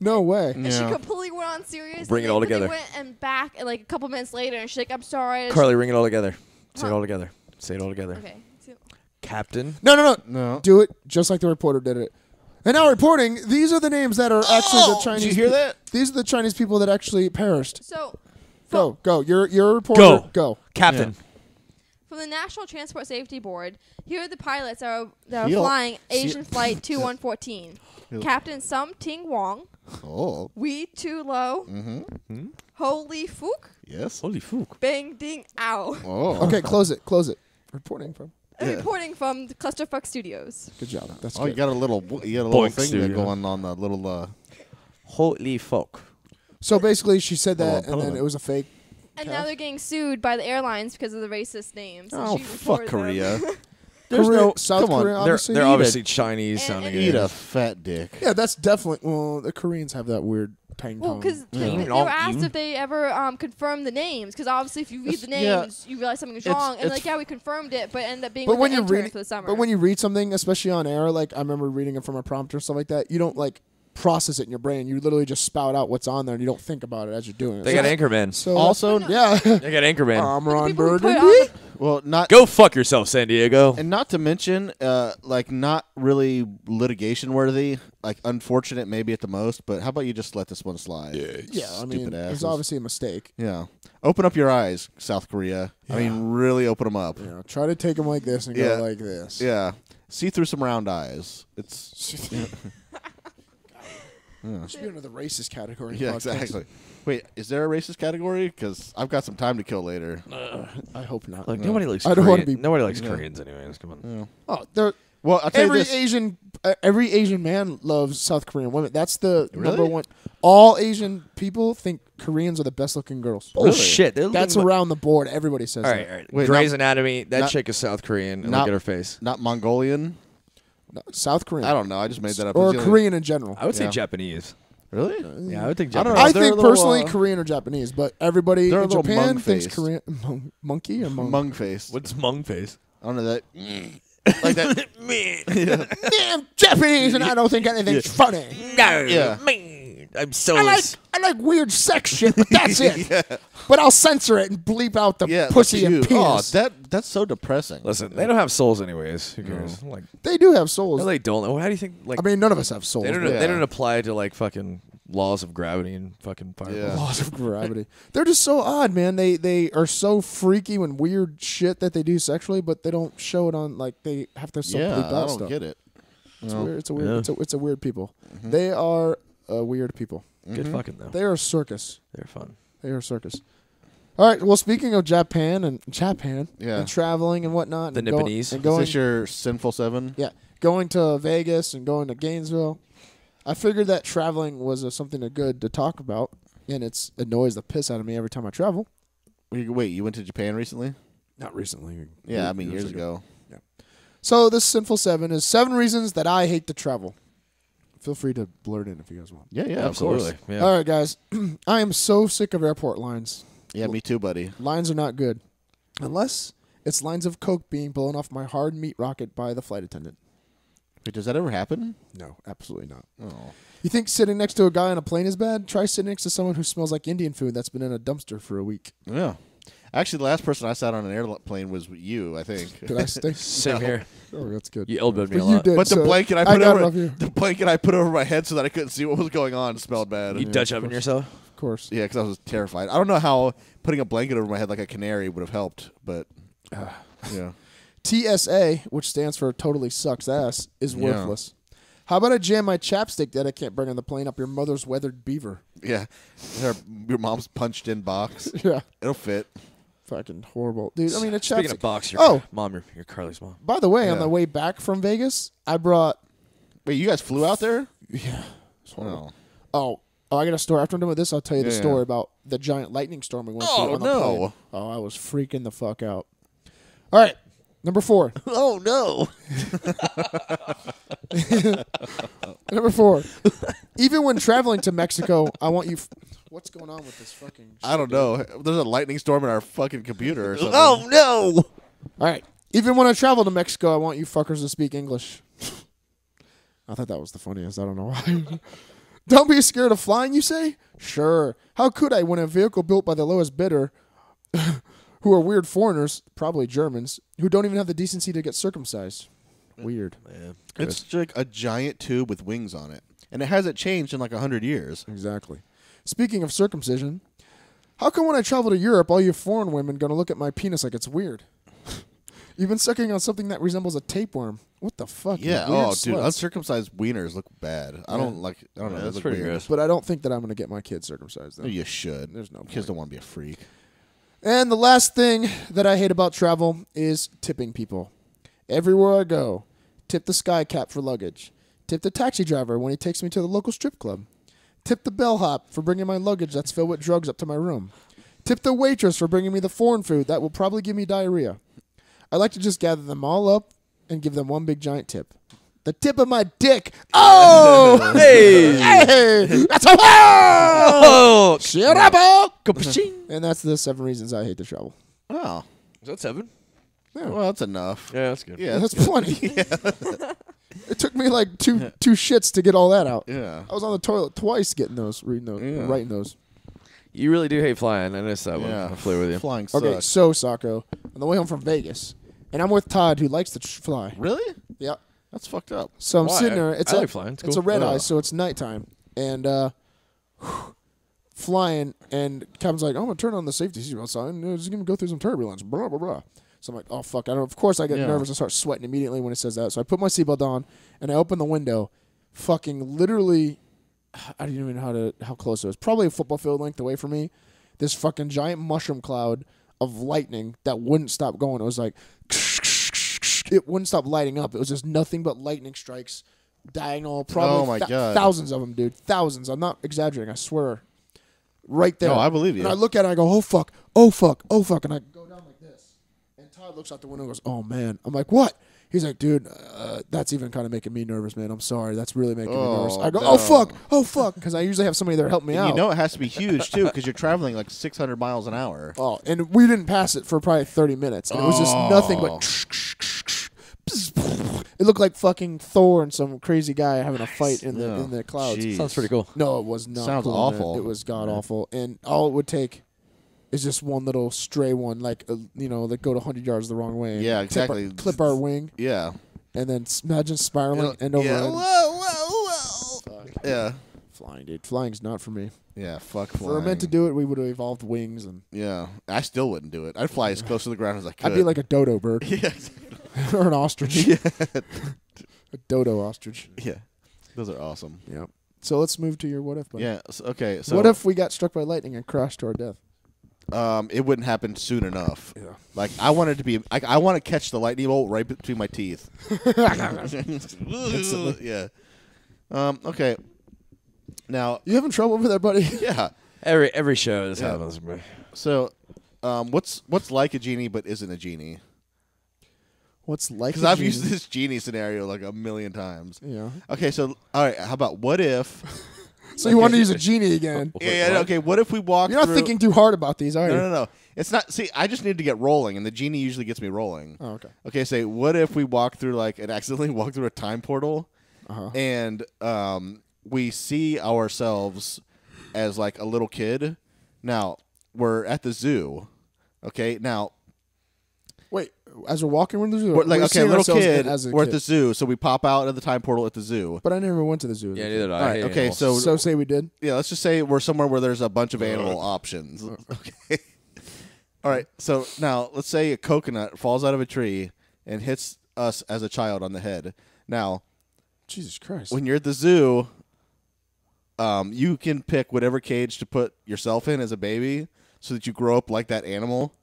No way. And she Yeah. completely went on serious. Bring and it all they- but together. They went and back and like a couple minutes later, and she's like, "I'm sorry." Carly, ring it all together. Say it Huh. all together. Say it all together. Okay. So- Captain. No. No. Do it just like the reporter did it. And now reporting, these are the names that are actually the Chinese. Did you hear that? These are the Chinese people that actually perished. So, Go. You're a reporter. Go. Captain. from the National Transport Safety Board, here are the pilots that are Heel. flying Asian Flight 2114. Heel. Captain Sum Ting Wong, Oh. Wee Tu Lo, Ho Li Fook, Yes. Holy fuck. Bang Ding Ao. Oh. Okay, close it. Reporting from. Reporting from the Clusterfuck Studios. Good job. That's Oh, good. you got a little Boink thing there studio. going on the little. Holy fuck. So basically, she said that, Hold on. and then it was a fake. And now they're getting sued by the airlines because of the racist names. And Oh, she fuck reported them. Korea. There's Korea, no South come on. Korea, They're obviously. they're Eat obviously Chinese sounding. and- Eat a names. fat dick. Yeah, that's definitely. Well, the Koreans have that weird tang Well, tone. because they Yeah. were asked if they ever confirmed the names. Because obviously, if you read the Yeah. names, you realize something is It's- wrong. And it's- like, yeah, we confirmed it, but it ended up being But like when an you intern read, for the summer. but when you read something, especially on air, like I remember reading it from a prompter and stuff like that, you don't like process it in your brain. You literally just spout out what's on there, and you don't think about it as you're doing it. They got Anchorman. So Also, yeah, They got Anchorman. I'm the Ron people who put Burgundy. on the- well, not Go fuck yourself, San Diego. and not to mention, like not really litigation worthy. Like unfortunate, maybe at the most. But how about you just let this one slide? Yeah, I mean, Stupid it asses. was obviously a mistake. Yeah. Open up your eyes, South Korea. I mean, really open them up. You know, try to take them like this and Yeah. go like this. Yeah. See through some round eyes. It's Should be under the racist category. yeah, podcast. exactly. Wait, is there a racist category? Because I've got some time to kill later. I hope not. Like nobody likes. I don't wanna Korean- be- Nobody likes Koreans, anyways. Come on. Oh, they're Well, I'll tell you every Asian man loves South Korean women. That's the Really? number one. All Asian people think Koreans are the best looking girls. Oh shit! They're That's looking- around the board. Everybody says All that. right, all right. Wait, Grey's not- Anatomy. That not- chick is South Korean. And not- look at her face. Not Mongolian. No, South Korean. I don't know. I just made that up. Or It's the only- Korean in general. I would say Yeah. Japanese. Really? Yeah, I would think I don't Japanese. know. I they're think a little, personally Korean or Japanese, but everybody they're a in little Japan thinks mung-faced. Korean. Monkey or mung? Mung face. What's mung face? I don't know that. Like that. Damn Japanese, and I don't think anything's funny. No, Yeah. me. I'm so. I like weird sex shit, but that's it. But I'll censor it and bleep out the Yeah. pussy look and at you. Oh, penis. that's so depressing. Listen, they don't have souls anyways. Who cares? Like, They do have souls. no, they don't. How do you think? Like, I mean, none of us have souls. they don't. but- yeah. They don't apply to like fucking laws of gravity and fucking fireballs. Yeah. Laws of gravity. They're just so odd, man. They are so freaky and weird shit that they do sexually, but they don't show it on like they have to Yeah, bleep I out don't stuff. get it. It's No. weird. It's a weird. Yeah. It's a weird people. They are weird people. Good fucking though. They are a circus. They're fun. They are a circus. All right. Well, speaking of Japan and Yeah. and traveling and whatnot, The and going- Nipponese. and Is going, this your sinful seven? yeah, going to Vegas and going to Gainesville. I figured that traveling was something good to talk about, and it annoys the piss out of me every time I travel. Wait, you went to Japan recently? Not recently. Yeah, I mean years ago. So this sinful seven is 7 reasons that I hate to travel. Feel free to blurt in if you guys want. Yeah, yeah, Absolutely. of course. Yeah. All right, guys. I am so sick of airport lines. Yeah, me too, buddy. Lines are not good. Unless it's lines of Coke being blown off my hard meat rocket by the flight attendant. Wait, does that ever happen? No, absolutely not. Oh. You think sitting next to a guy on a plane is bad? Try sitting next to someone who smells like Indian food that's been in a dumpster for a week. Yeah. Actually, the last person I sat on an airplane was you, I think. Did I stay? Same here. Oh, that's good. You elbowed me But a you lot. did. But the so blanket I I put got it over off you. the blanket I put over my head so that I couldn't see what was going on smelled bad. You Dutch oven yourself? Of course. Yeah, because I was terrified. I don't know how putting a blanket over my head like a canary would have helped, but yeah. TSA, which stands for totally sucks ass, is Yeah. worthless. How about I jam my chapstick that I can't bring on the plane up your mother's weathered beaver? Yeah. Your mom's punched in box. Yeah. It'll fit. Fucking horrible. Dude, I mean, a Speaking chapstick. of box, Oh. you're Carly's mom. By the way, on Yeah. the way back from Vegas, I brought. Wait, you guys flew out there? Yeah. Oh. Oh, I got a story. After I'm done with this, I'll tell you the Yeah. story about the giant lightning storm we went Oh, through on the no. plane. Oh, I was freaking the fuck out. All right, number 4. Oh, no. Number 4. Even when traveling to Mexico, I want you. What's going on with this fucking? I don't know. There's a lightning storm in our fucking computer or something. no! All right. Even when I travel to Mexico, I want you fuckers to speak English. I thought that was the funniest. I don't know why. Don't be scared of flying, you say? Sure. How could I when a vehicle built by the lowest bidder, who are weird foreigners, probably Germans, who don't even have the decency to get circumcised? Weird. Yeah. It's like a giant tube with wings on it, and it hasn't changed in like 100 years. Exactly. Speaking of circumcision, how come when I travel to Europe, all you foreign women gonna look at my penis like it's weird? You've been sucking on something that resembles a tapeworm. What the fuck? Yeah. You weird Oh, dude, sluts. uncircumcised wieners look bad. I don't know. Yeah, They that's look pretty weird. gross. But I don't think that I'm gonna get my kids circumcised. Though. You should. There's no Kids point. don't want to be a freak. And the last thing that I hate about travel is tipping people. Everywhere I go, tip the sky cap for luggage. Tip the taxi driver when he takes me to the local strip club. Tip the bellhop for bringing my luggage that's filled with drugs up to my room. Tip the waitress for bringing me the foreign food that will probably give me diarrhea. I like to just gather them all up and give them one big giant tip. The tip of my dick. Oh! Hey! Hey! That's a Oh! Shut up, oh! Ka-paching. And that's the 7 reasons I hate to travel. Oh, Is that 7? well, that's enough. Yeah, that's good. Yeah, That's plenty. It took me like two shits to get all that out. Yeah. I was on the toilet twice getting those, reading those, Yeah. writing those. You really do hate flying. I noticed that Yeah. one. I flew with you. Flying Okay, sucks. so Sacco, on the way home from Vegas, and I'm with Todd, who likes to fly. Really? Yeah. That's fucked up. So I'm Why? sitting there. It's I a, like flying. It's It's cool. a red Yeah. eye, so it's nighttime, and flying. And Captain's like, "Oh, I'm gonna turn on the safety seatbelt sign. It's gonna go through some turbulence." Blah blah blah. So I'm like, "Oh fuck!" Of course, I get Yeah. nervous and start sweating immediately when it says that. So I put my seatbelt on, and I open the window. Fucking literally, I don't even know how close it was. Probably a football field length away from me. This fucking giant mushroom cloud of lightning that wouldn't stop going. It was like, it wouldn't stop lighting up. It was just nothing but lightning strikes, diagonal. Probably Oh my God. thousands of them, dude. Thousands. I'm not exaggerating. I swear. Right there. No, I believe you. And I look at it and I go, oh fuck, oh fuck, oh fuck, and I go down like this. And Todd looks out the window and goes, oh man. I'm like, what? He's like, dude, that's even kind of making me nervous, man. I'm sorry. That's really making me nervous. I go, no. oh fuck, because I usually have somebody there help me And out. you know it has to be huge too, because you're traveling like 600 miles an hour. Oh, and we didn't pass it for probably 30 minutes. And it was just nothing but. It looked like fucking Thor and some crazy guy having a fight in the clouds. Jeez. Sounds pretty cool. No, it was not. Sounds cool, awful. Man. It was god awful, and all it would take is just one little stray one, like that go to 100 yards the wrong way. Yeah, and exactly. Clip our wing, Yeah. and then imagine spiraling end over yeah. end. Whoa. Yeah. Flying, dude. Flying's not for me. Yeah. Fuck If we were flying. meant to do it, we would have evolved wings, and Yeah. I still wouldn't do it. I'd fly as close to the ground as I could. I'd be like a dodo bird Yeah. or an ostrich. A dodo ostrich. Yeah. Those are awesome. Yeah. So let's move to your what if. Buddy. Yeah. Okay. So What if we got struck by lightning and crashed to our death? it wouldn't happen soon enough. Yeah. Like I wanted to be. I want to catch the lightning bolt right between my teeth. Yeah. Okay. Now. You having trouble over there, buddy? Yeah. Every show this Yeah. happens. Bro. So, what's like a genie but isn't a genie? What's like? Because I've used this genie scenario like a million times. Yeah. Okay, so all right, how about what if? So you want to use a genie again? Yeah. Okay. What if we walk? You're not through, thinking too hard about these, are you? No. It's not. See, I just need to get rolling, and the genie usually gets me rolling. Oh, okay. Okay. Say, what if we walk through and accidentally walk through a time portal, Uh-huh. and we see ourselves as like a little kid. Now we're at the zoo. Okay. Now. Wait, as we're walking in the zoo, We're like, we're okay, seeing little ourselves kid, as a we're kid. at the zoo, so we pop out of the time portal at the zoo. But I never went to the zoo. Yeah, neither did I. All right, hate okay, animals. so say we did. yeah, let's just say we're somewhere where there's a bunch of animal options. Okay. All right, so now let's say a coconut falls out of a tree and hits us as a child on the head. Now, Jesus Christ. when you're at the zoo, you can pick whatever cage to put yourself in as a baby so that you grow up like that animal.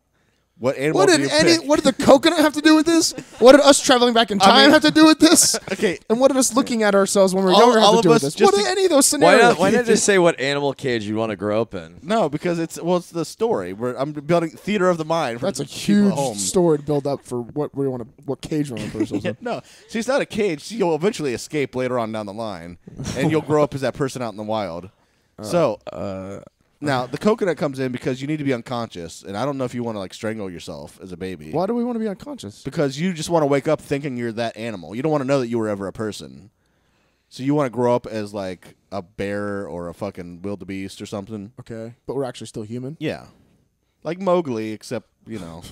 What animal What do did you pick? what did the coconut have to do with this? What did us traveling back in time have to do with this? Okay. And what did us looking at ourselves when we were All- younger have all to of do with us this? just What to- are any of those Why scenarios? not just say what animal cage you want to grow up in? No, because it's the story. I'm building theater of the mind. For That's a people at huge home. story to build up for what cage we want to put ourselves Yeah, in. no, see, it's not a cage. You'll eventually escape later on down the line, and you'll grow up as that person out in the wild. Now the coconut comes in because you need to be unconscious, and I don't know if you want to strangle yourself as a baby. Why do we want to be unconscious? Because you just want to wake up thinking you're that animal. You don't want to know that you were ever a person. So you want to grow up as like a bear or a fucking wildebeest or something. Okay, but we're actually still human. Yeah, like Mowgli, except All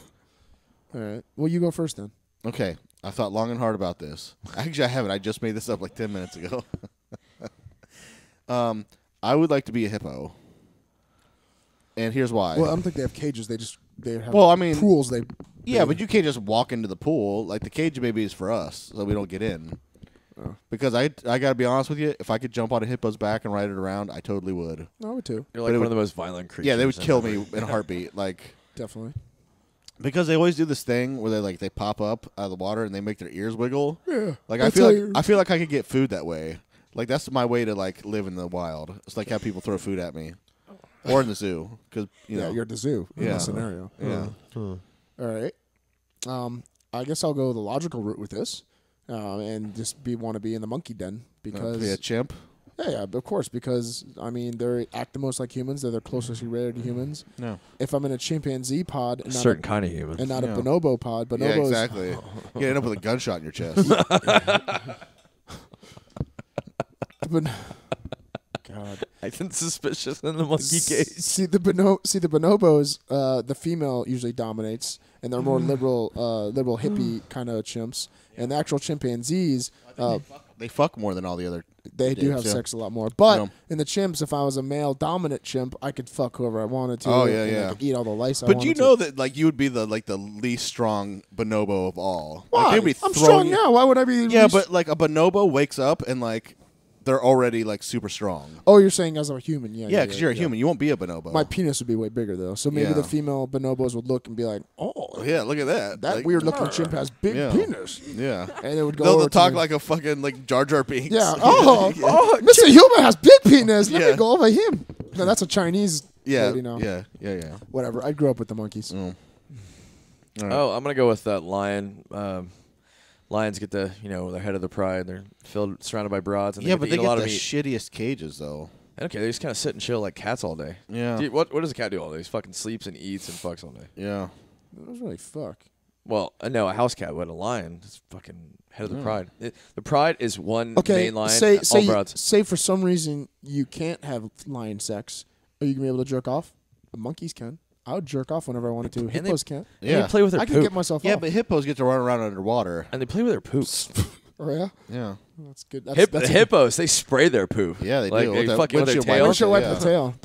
right. Well, you go first then. Okay. I thought long and hard about this. Actually, I haven't. I just made this up like 10 minutes ago. I would like to be a hippo. And here's why. Well, I don't think they have cages. They have pools. Yeah, but you can't just walk into the pool. Like, the cage maybe is for us, so we don't get in. Oh. Because I got to be honest with you, if I could jump on a hippo's back and ride it around, I totally would. I would too. You're like one of the most violent creatures. Yeah, they would kill me in a heartbeat. Like, definitely. Because they always do this thing where they pop up out of the water and they make their ears wiggle. Yeah. Like, I feel like I could get food that way. Like, that's my way to like live in the wild. It's like how people throw food at me, or in the zoo, because you're at the zoo. In that scenario. Yeah. All right. I guess I'll go the logical route with this, and just want to be in the monkey den because be a chimp. Yeah, of course, because I mean they act the most like humans. They're the closest related to humans. No. If I'm in a chimpanzee pod, and a certain kind of human, and not a bonobo pod, bonobos. Yeah, exactly. You end up with a gunshot in your chest. God, acting suspicious in the monkey cage. See the bonobos. The female usually dominates, and they're more liberal hippie kind of chimps. And the actual chimpanzees, they fuck more than all the other. They do have sex a lot more. But in the chimps, if I was a male dominant chimp, I could fuck whoever I wanted to. Oh yeah, and I could eat all the lice. But you know that like you would be the least strong bonobo of all. Why? Like, I'm strong now. Why would I be? Yeah, but like a bonobo wakes up and like they're already like super strong. Oh, you're saying as a human? Yeah, because you're a human. You won't be a bonobo. My penis would be way bigger though, so maybe the female bonobos would look and be like, "Oh, yeah, look at that. That like, weird looking chimp has big penis." Yeah, and it would go. They'll talk like a fucking like Jar Jar Binks. Yeah. Oh, Mr. Human has big penis. Let me go over him. No, that's a Chinese lady now. Yeah. Whatever. I grew up with the monkeys. Right. Oh, I'm gonna go with that lion. Lions get the head of the pride. They're surrounded by broads, and but they eat a get lot the of meat. shittiest cages though. Okay, they just kind of sit and chill like cats all day. Yeah. Dude, what does a cat do all day? He fucking sleeps and eats and fucks all day. Yeah. That was really fuck. Well, no, a house cat, but a lion is fucking head of the pride. The pride is one main lion. Say for some reason you can't have lion sex. Are you gonna be able to jerk off? The monkeys can. I would jerk off whenever I wanted to. Hippos can't. Yeah, they play with their I poop. can get myself off. But hippos get to run around underwater. And they play with their poop. Oh, yeah? Yeah. That's good. The hippos, they spray their poop. Yeah, they like, do. They fucking with their tail. Windshield wipe the tail.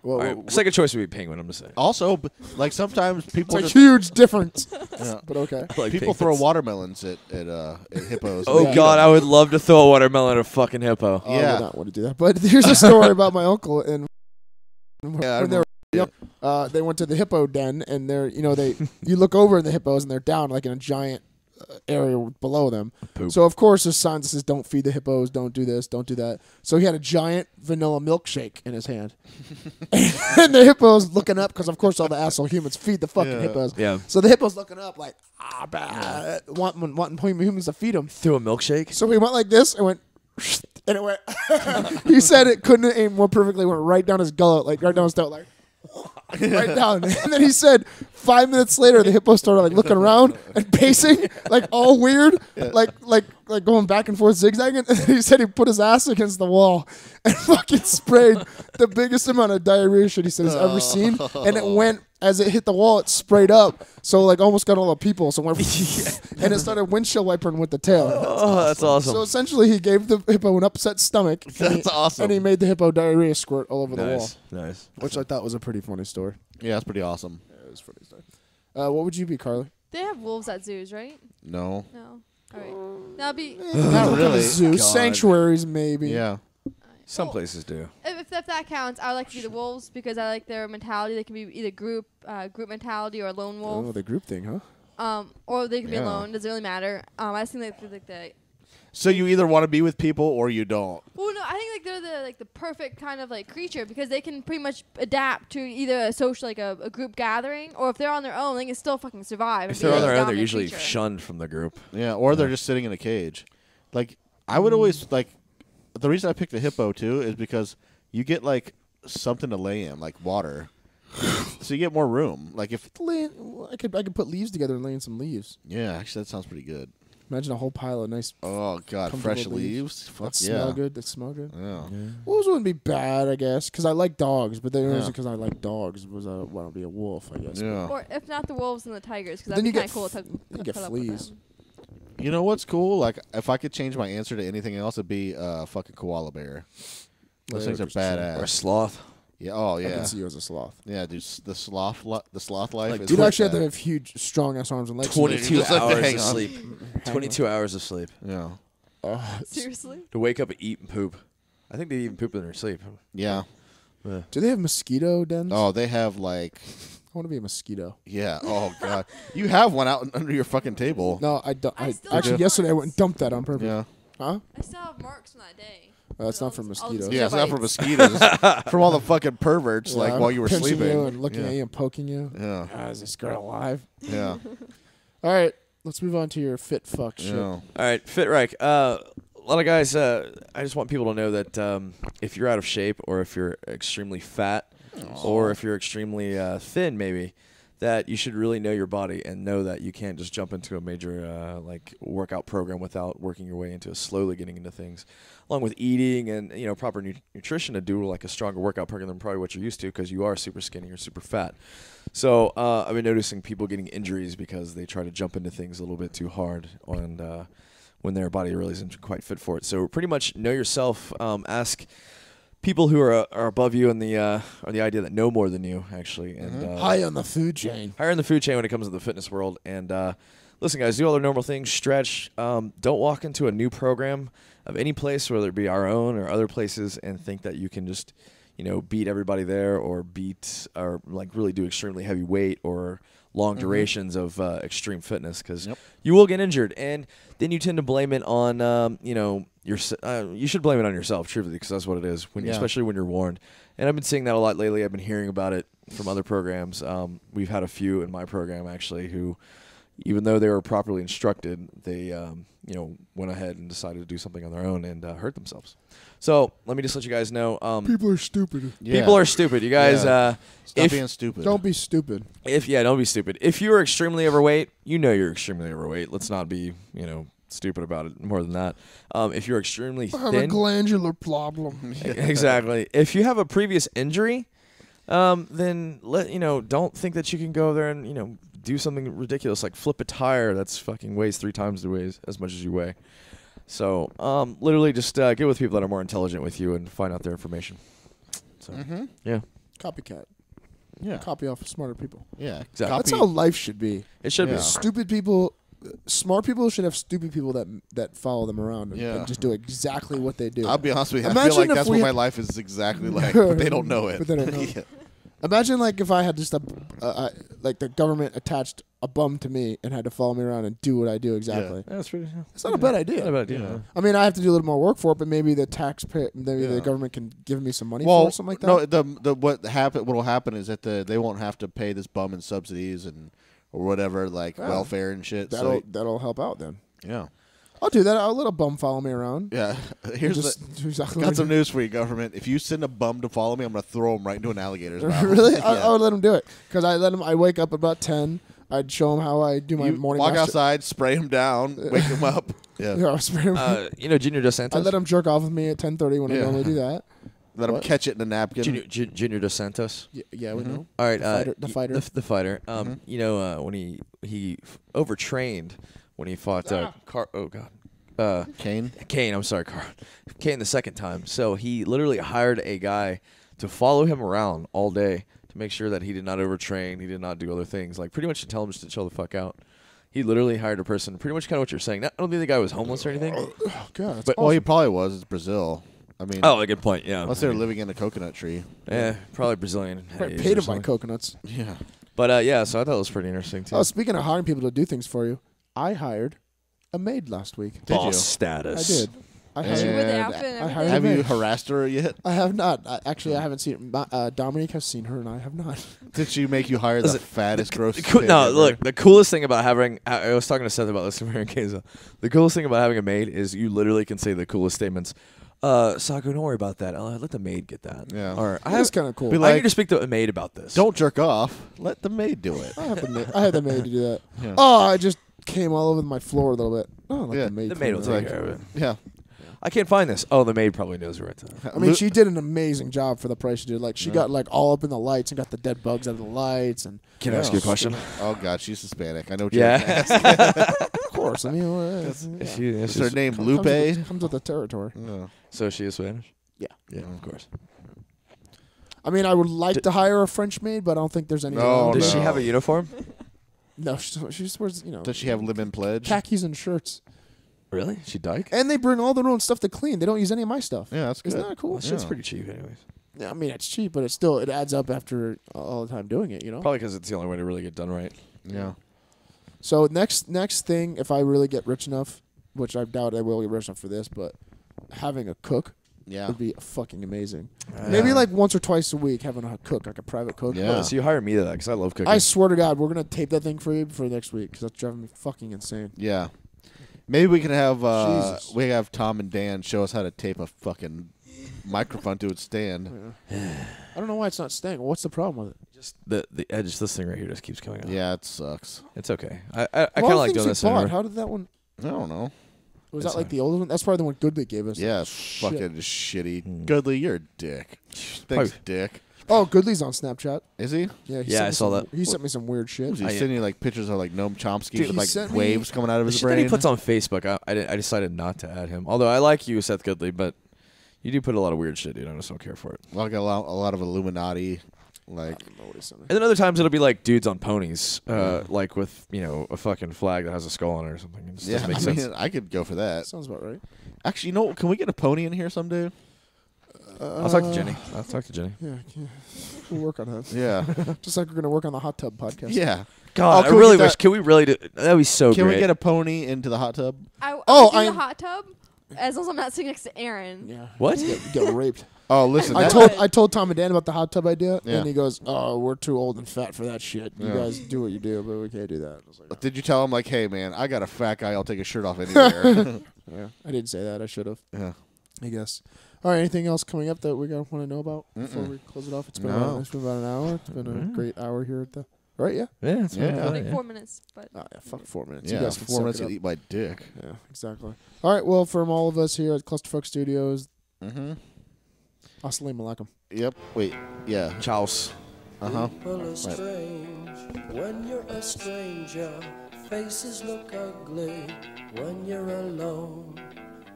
Well, right, second choice would be penguin, I'm just saying. Also, like sometimes people... It's a huge difference. But okay. Like people throw watermelons at hippos. Oh, God, I would love to throw a watermelon at a fucking hippo. I would not want to do that. But here's a story about my uncle. And when they were young, they went to the hippo den, and you look over in the hippos, and they're down like in a giant area below them. Poop. So of course there's signs that says don't feed the hippos, don't do this, don't do that. So he had a giant vanilla milkshake in his hand. And the hippos looking up, because of course all the asshole humans feed the fucking hippos. Yeah. So the hippos looking up like, wanting humans to feed them. Through a milkshake? So he went like this and went, and it went, he said it couldn't aim more perfectly, went right down his gullet, like right down his throat, like, right down. And then he said 5 minutes later the hippo started like looking around and pacing like all weird, like going back and forth zigzagging. And then he said he put his ass against the wall and fucking sprayed the biggest amount of diarrhea shit he said he's ever seen. And it went, as it hit the wall, it sprayed up, so like almost got all the people. So it went and it started windshield wiping with the tail. Oh, that's awesome. So essentially, he gave the hippo an upset stomach. That's awesome. And he made the hippo diarrhea squirt all over the wall. Nice. Which I thought was a pretty funny story. Yeah, that's pretty awesome. Yeah, it was pretty story. What would you be, Carly? They have wolves at zoos, right? No. No. All right. That'll be. Not really. Zoo sanctuaries, maybe. Yeah. Some places do. If that counts, I would like to be the wolves because I like their mentality. They can be either group mentality or a lone wolf. Oh, the group thing, huh? Or they can be alone. Doesn't really matter. I just think like the. So you either want to be with people or you don't. Well, no, I think like they're the perfect kind of like creature because they can pretty much adapt to either a social like a group gathering, or if they're on their own, they can still fucking survive. If they're on their own, they're usually shunned from the group. Yeah, or they're just sitting in a cage. Like I would always like. The reason I picked the hippo too is because you get like something to lay in, like water, so you get more room. Like if I could put leaves together and lay in some leaves. yeah, actually that sounds pretty good. Imagine a whole pile of nice. Oh God, fresh comfortable leaves. Fuck That yeah. smell good. That smell good. Yeah. Wolves wouldn't be bad, I guess, because I like dogs. But the only Yeah. reason because I like dogs was I want to be a wolf, I guess. Yeah. Or if not the wolves and the tigers, because Then that'd be you kind get of cool to you get put up with fleas. them. You know what's cool? Like, if I could change my answer to anything else, it'd be fucking koala bear. Those things are Or a badass. Or a sloth. Yeah. Oh I yeah. can see you as a sloth. Yeah, dude. The sloth life. Like, is Dude like actually have that. to have huge, strong ass arms and legs. 22 just have to hours hang of on. sleep. 22 hours of sleep. Yeah. Seriously? To wake up and eat and poop. I think they even poop in their sleep. Yeah. Do they have mosquito dens? Oh, they have like. I want to be a mosquito. Yeah. Oh God. You have one out under your fucking table. No, I don't. I still Actually, have yesterday I marks. went and dumped that on purpose. Yeah. Huh? I still have marks from that day. That's All not from the- all the mosquitoes. Yeah, it's not for bites. mosquitoes. From all the fucking perverts, Yeah, like while you were pinching sleeping. you and looking yeah. at you and poking you. Yeah. Is this girl alive? Yeah. All right, let's move on to your fit fuck shit. Yeah. All right, Fit Reich. A lot of guys, I just want people to know that if you're out of shape or if you're extremely fat or if you're extremely thin maybe, that you should really know your body and know that you can't just jump into a major like workout program without working your way into slowly getting into things, along with eating and proper nutrition to do like a stronger workout program than probably what you're used to because you are super skinny or super fat. So I've been noticing people getting injuries because they try to jump into things a little bit too hard and when their body really isn't quite fit for it. So pretty much know yourself. Ask people who are above you and the idea that know more than you actually, and High on the food chain. higher in the food chain when it comes to the fitness world. And listen, guys, do all the normal things. Stretch. Don't walk into a new program of any place, whether it be our own or other places, and think that you can just beat everybody there or like really do extremely heavy weight or long durations of extreme fitness because you will get injured, and then you tend to blame it on you should blame it on yourself, truthfully, because that's what it is, especially when you're warned. And I've been seeing that a lot lately. I've been hearing about it from other programs. We've had a few in my program, actually, who, even though they were properly instructed, they went ahead and decided to do something on their own and hurt themselves. So let me just let you guys know. People are stupid. Yeah. People are stupid. You guys, Yeah. Stop if being stupid. Don't be stupid. don't be stupid. If you're extremely overweight, you're extremely overweight. Let's not be, stupid about it more than that. If you're extremely I have a thin, glandular problem. exactly. If you have a previous injury, then don't think that you can go there and do something ridiculous like flip a tire that's fucking weighs 3 times as much as you weigh. So literally just get with people that are more intelligent with you and find out their information. So yeah, Copycat. Yeah. Copy off of smarter people. Yeah. Exactly. That's how life should be. it should Yeah. be. Stupid people, smart people should have stupid people that follow them around and, Yeah. and just do exactly what they do. I'll be honest with you. I Imagine feel like if that's we what my had- life is exactly like, but they don't know it. But they don't know. Yeah. Imagine like if I had just like the government attached a bum to me and had to follow me around and do what I do exactly. Yeah, that's pretty. It's not a bad idea. Not a bad idea. Yeah. I mean, I have to do a little more work for it, but maybe the maybe Yeah. the government can give me some money for it or something like that. No, what will happen is that they won't have to pay this bum in subsidies or whatever, like Yeah. welfare and shit. That'll help out then. Yeah. I'll do that. I'll let a bum follow me around. Yeah. Here's Just do exactly got what some I do. news for you, government. If you send a bum to follow me, I'm gonna throw him right into an alligator's mouth. Really? Yeah. I would let him do it because I wake up about 10. I'd show him how I do my You morning. walk master- outside, spray him down, wake him up. Yeah. Yeah, I'll spray him. Junior Dos Santos. I let him jerk off with me at 10:30 when I Yeah. normally do that. Let him What? catch it in a napkin. Junior Dos Santos. Yeah, we know. All right, The fighter. the fighter. When he overtrained when he fought Kane. Kane. I'm sorry, Kane the second time. So he literally hired a guy to follow him around all day to make sure that he did not overtrain, he did not do other things. Like pretty much to tell him just to chill the fuck out. He literally hired a person, pretty much kind of what you're saying. I don't think the guy was homeless or anything. Oh, God, that's But- Well, he awesome. probably was. It's Brazil. I mean, Oh, a good point. Yeah, unless they were living in a coconut tree. Yeah, probably Brazilian. Probably Hayes paid or to buy something. coconuts. Yeah. But yeah, so I thought it was pretty interesting too. Oh, speaking of hiring people to do things for you, I hired a maid last week. Did you? status. I did. I Did you hired. with the And outfit and I everything? hired Have a you maid. harassed her yet? I have not. Actually, I haven't seen it. Dominique has seen her, and I have not. Did she make you hire the Listen, fattest, grossest? No, pig ever? look. The coolest thing about having I was talking to Seth about this in Keza. The coolest thing about having a maid is you literally can say the coolest statements. Saku, don't worry about that. I'll let the maid get that. Yeah. Or That's kind of cool. Be I like- need to speak to a maid about this. Don't jerk off. Let the maid do it. I have the maid to do that. Yeah. Oh, I just came all over my floor a little bit. Oh, like Yeah. the maid. The maid will cleaner. take care of it. Yeah. I can't find this. Oh, the maid probably knows where it's at. I mean, she did an amazing job for the price she did. Like, she got like all up in the lights and got the dead bugs out of the lights, and Can I ask you a question? Oh God, she's Hispanic. I know. What Yeah. you're gonna ask. of course, I mean, Is her name Lupe? Comes with the territory. No. So she is Spanish? Yeah. Yeah, of course. I mean, I would like to hire a French maid, but I don't think there's any. No, around. Does no. she have a uniform? No, she just wears Does she have lemon pledge? khakis and shirts, Really? She dyke? and they bring all their own stuff to clean. They don't use any of my stuff. Yeah, that's good. Isn't that cool? Well, shit's Yeah. pretty cheap, anyways. Yeah, I mean, it's cheap, but it adds up after all the time doing it. You know. Probably because it's the only way to really get done right. Yeah. So next thing, if I really get rich enough, which I doubt I will get rich enough for this, but having a cook Yeah. would be fucking amazing. Maybe like once or twice a week having a cook, like a private cook. Yeah. Oh, so you hire me to that because I love cooking. I swear to God, we're gonna tape that thing for you for next week because that's driving me fucking insane. Yeah. Maybe we can have Jesus. we have Tom and Dan show us how to tape a fucking microphone to its stand. I don't know why it's not staying. What's the problem with it? just the edge. This thing right here just keeps coming out. Yeah, it sucks. It's okay. I kind Of of all the like things doing we this. bought, anyway. how did that one? I don't know. Was It's that like fine. the old one? That's probably the one Goodley gave us. Yeah, it's Shit. fucking shitty. Hmm. Goodley, you're a dick. Thanks, Probably- dick. Oh, Goodley's on Snapchat. Is he? Yeah, Yeah, sent I me saw some- that. He sent me some weird shit. Was he I- sending you like pictures of like Noam Chomsky Dude, with he like sent me- waves coming out of The his shit that brain? he puts on Facebook, I decided not to add him. Although I like you, Seth Goodley, but you do put a lot of weird shit, dude. I just don't care for it. Like a lot of Illuminati, like I don't know what he sent me. And then other times it'll be like dudes on ponies, like with a fucking flag that has a skull on it or something. It just yeah. doesn't make I sense. mean, I could go for that. Sounds about right. Actually, you know, can we get a pony in here someday? I'll talk to Jenny. I'll talk to Jenny. Yeah, we'll work on that. Yeah, Just like we're gonna work on the hot tub podcast. yeah. God, can I we really get wish. that- Can we really do? That'd be so Can great. we get a pony into the hot tub? I Oh, do the I'm- hot tub as long as I'm not sitting next to Aaron. Yeah. What? Get raped. Oh, listen. I that- told Tom and Dan about the hot tub idea, Yeah. and he goes, "Oh, we're too old and fat for that shit. You Yeah. guys do what you do, but we can't do that." I was like, Did you tell him like, hey man, I got a fat guy. I'll take his shirt off anywhere. "Yeah, I didn't say that. I should have. yeah. I guess." All right. Anything else coming up that we want to know about before we close it off? It's been No. about an hour. It's been a great hour here at the. Right? Yeah. Yeah, it's Yeah. fine. Like 4 minutes, but Oh, yeah. Fuck 4 minutes. Yeah. You guys can 4 suck minutes it to up. eat my dick. Yeah. Exactly. All right. Well, from all of us here at Clusterfuck Studios, Mm-hmm. assalamu alaikum. Yep. Wait. Yeah. Chaos. People are strange when you're a stranger. Faces look ugly when you're alone.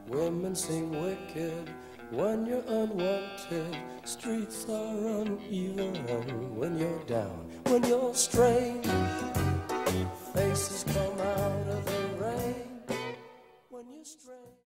Women seem wicked when you're unwanted. Streets are uneven when you're down. When you're strange.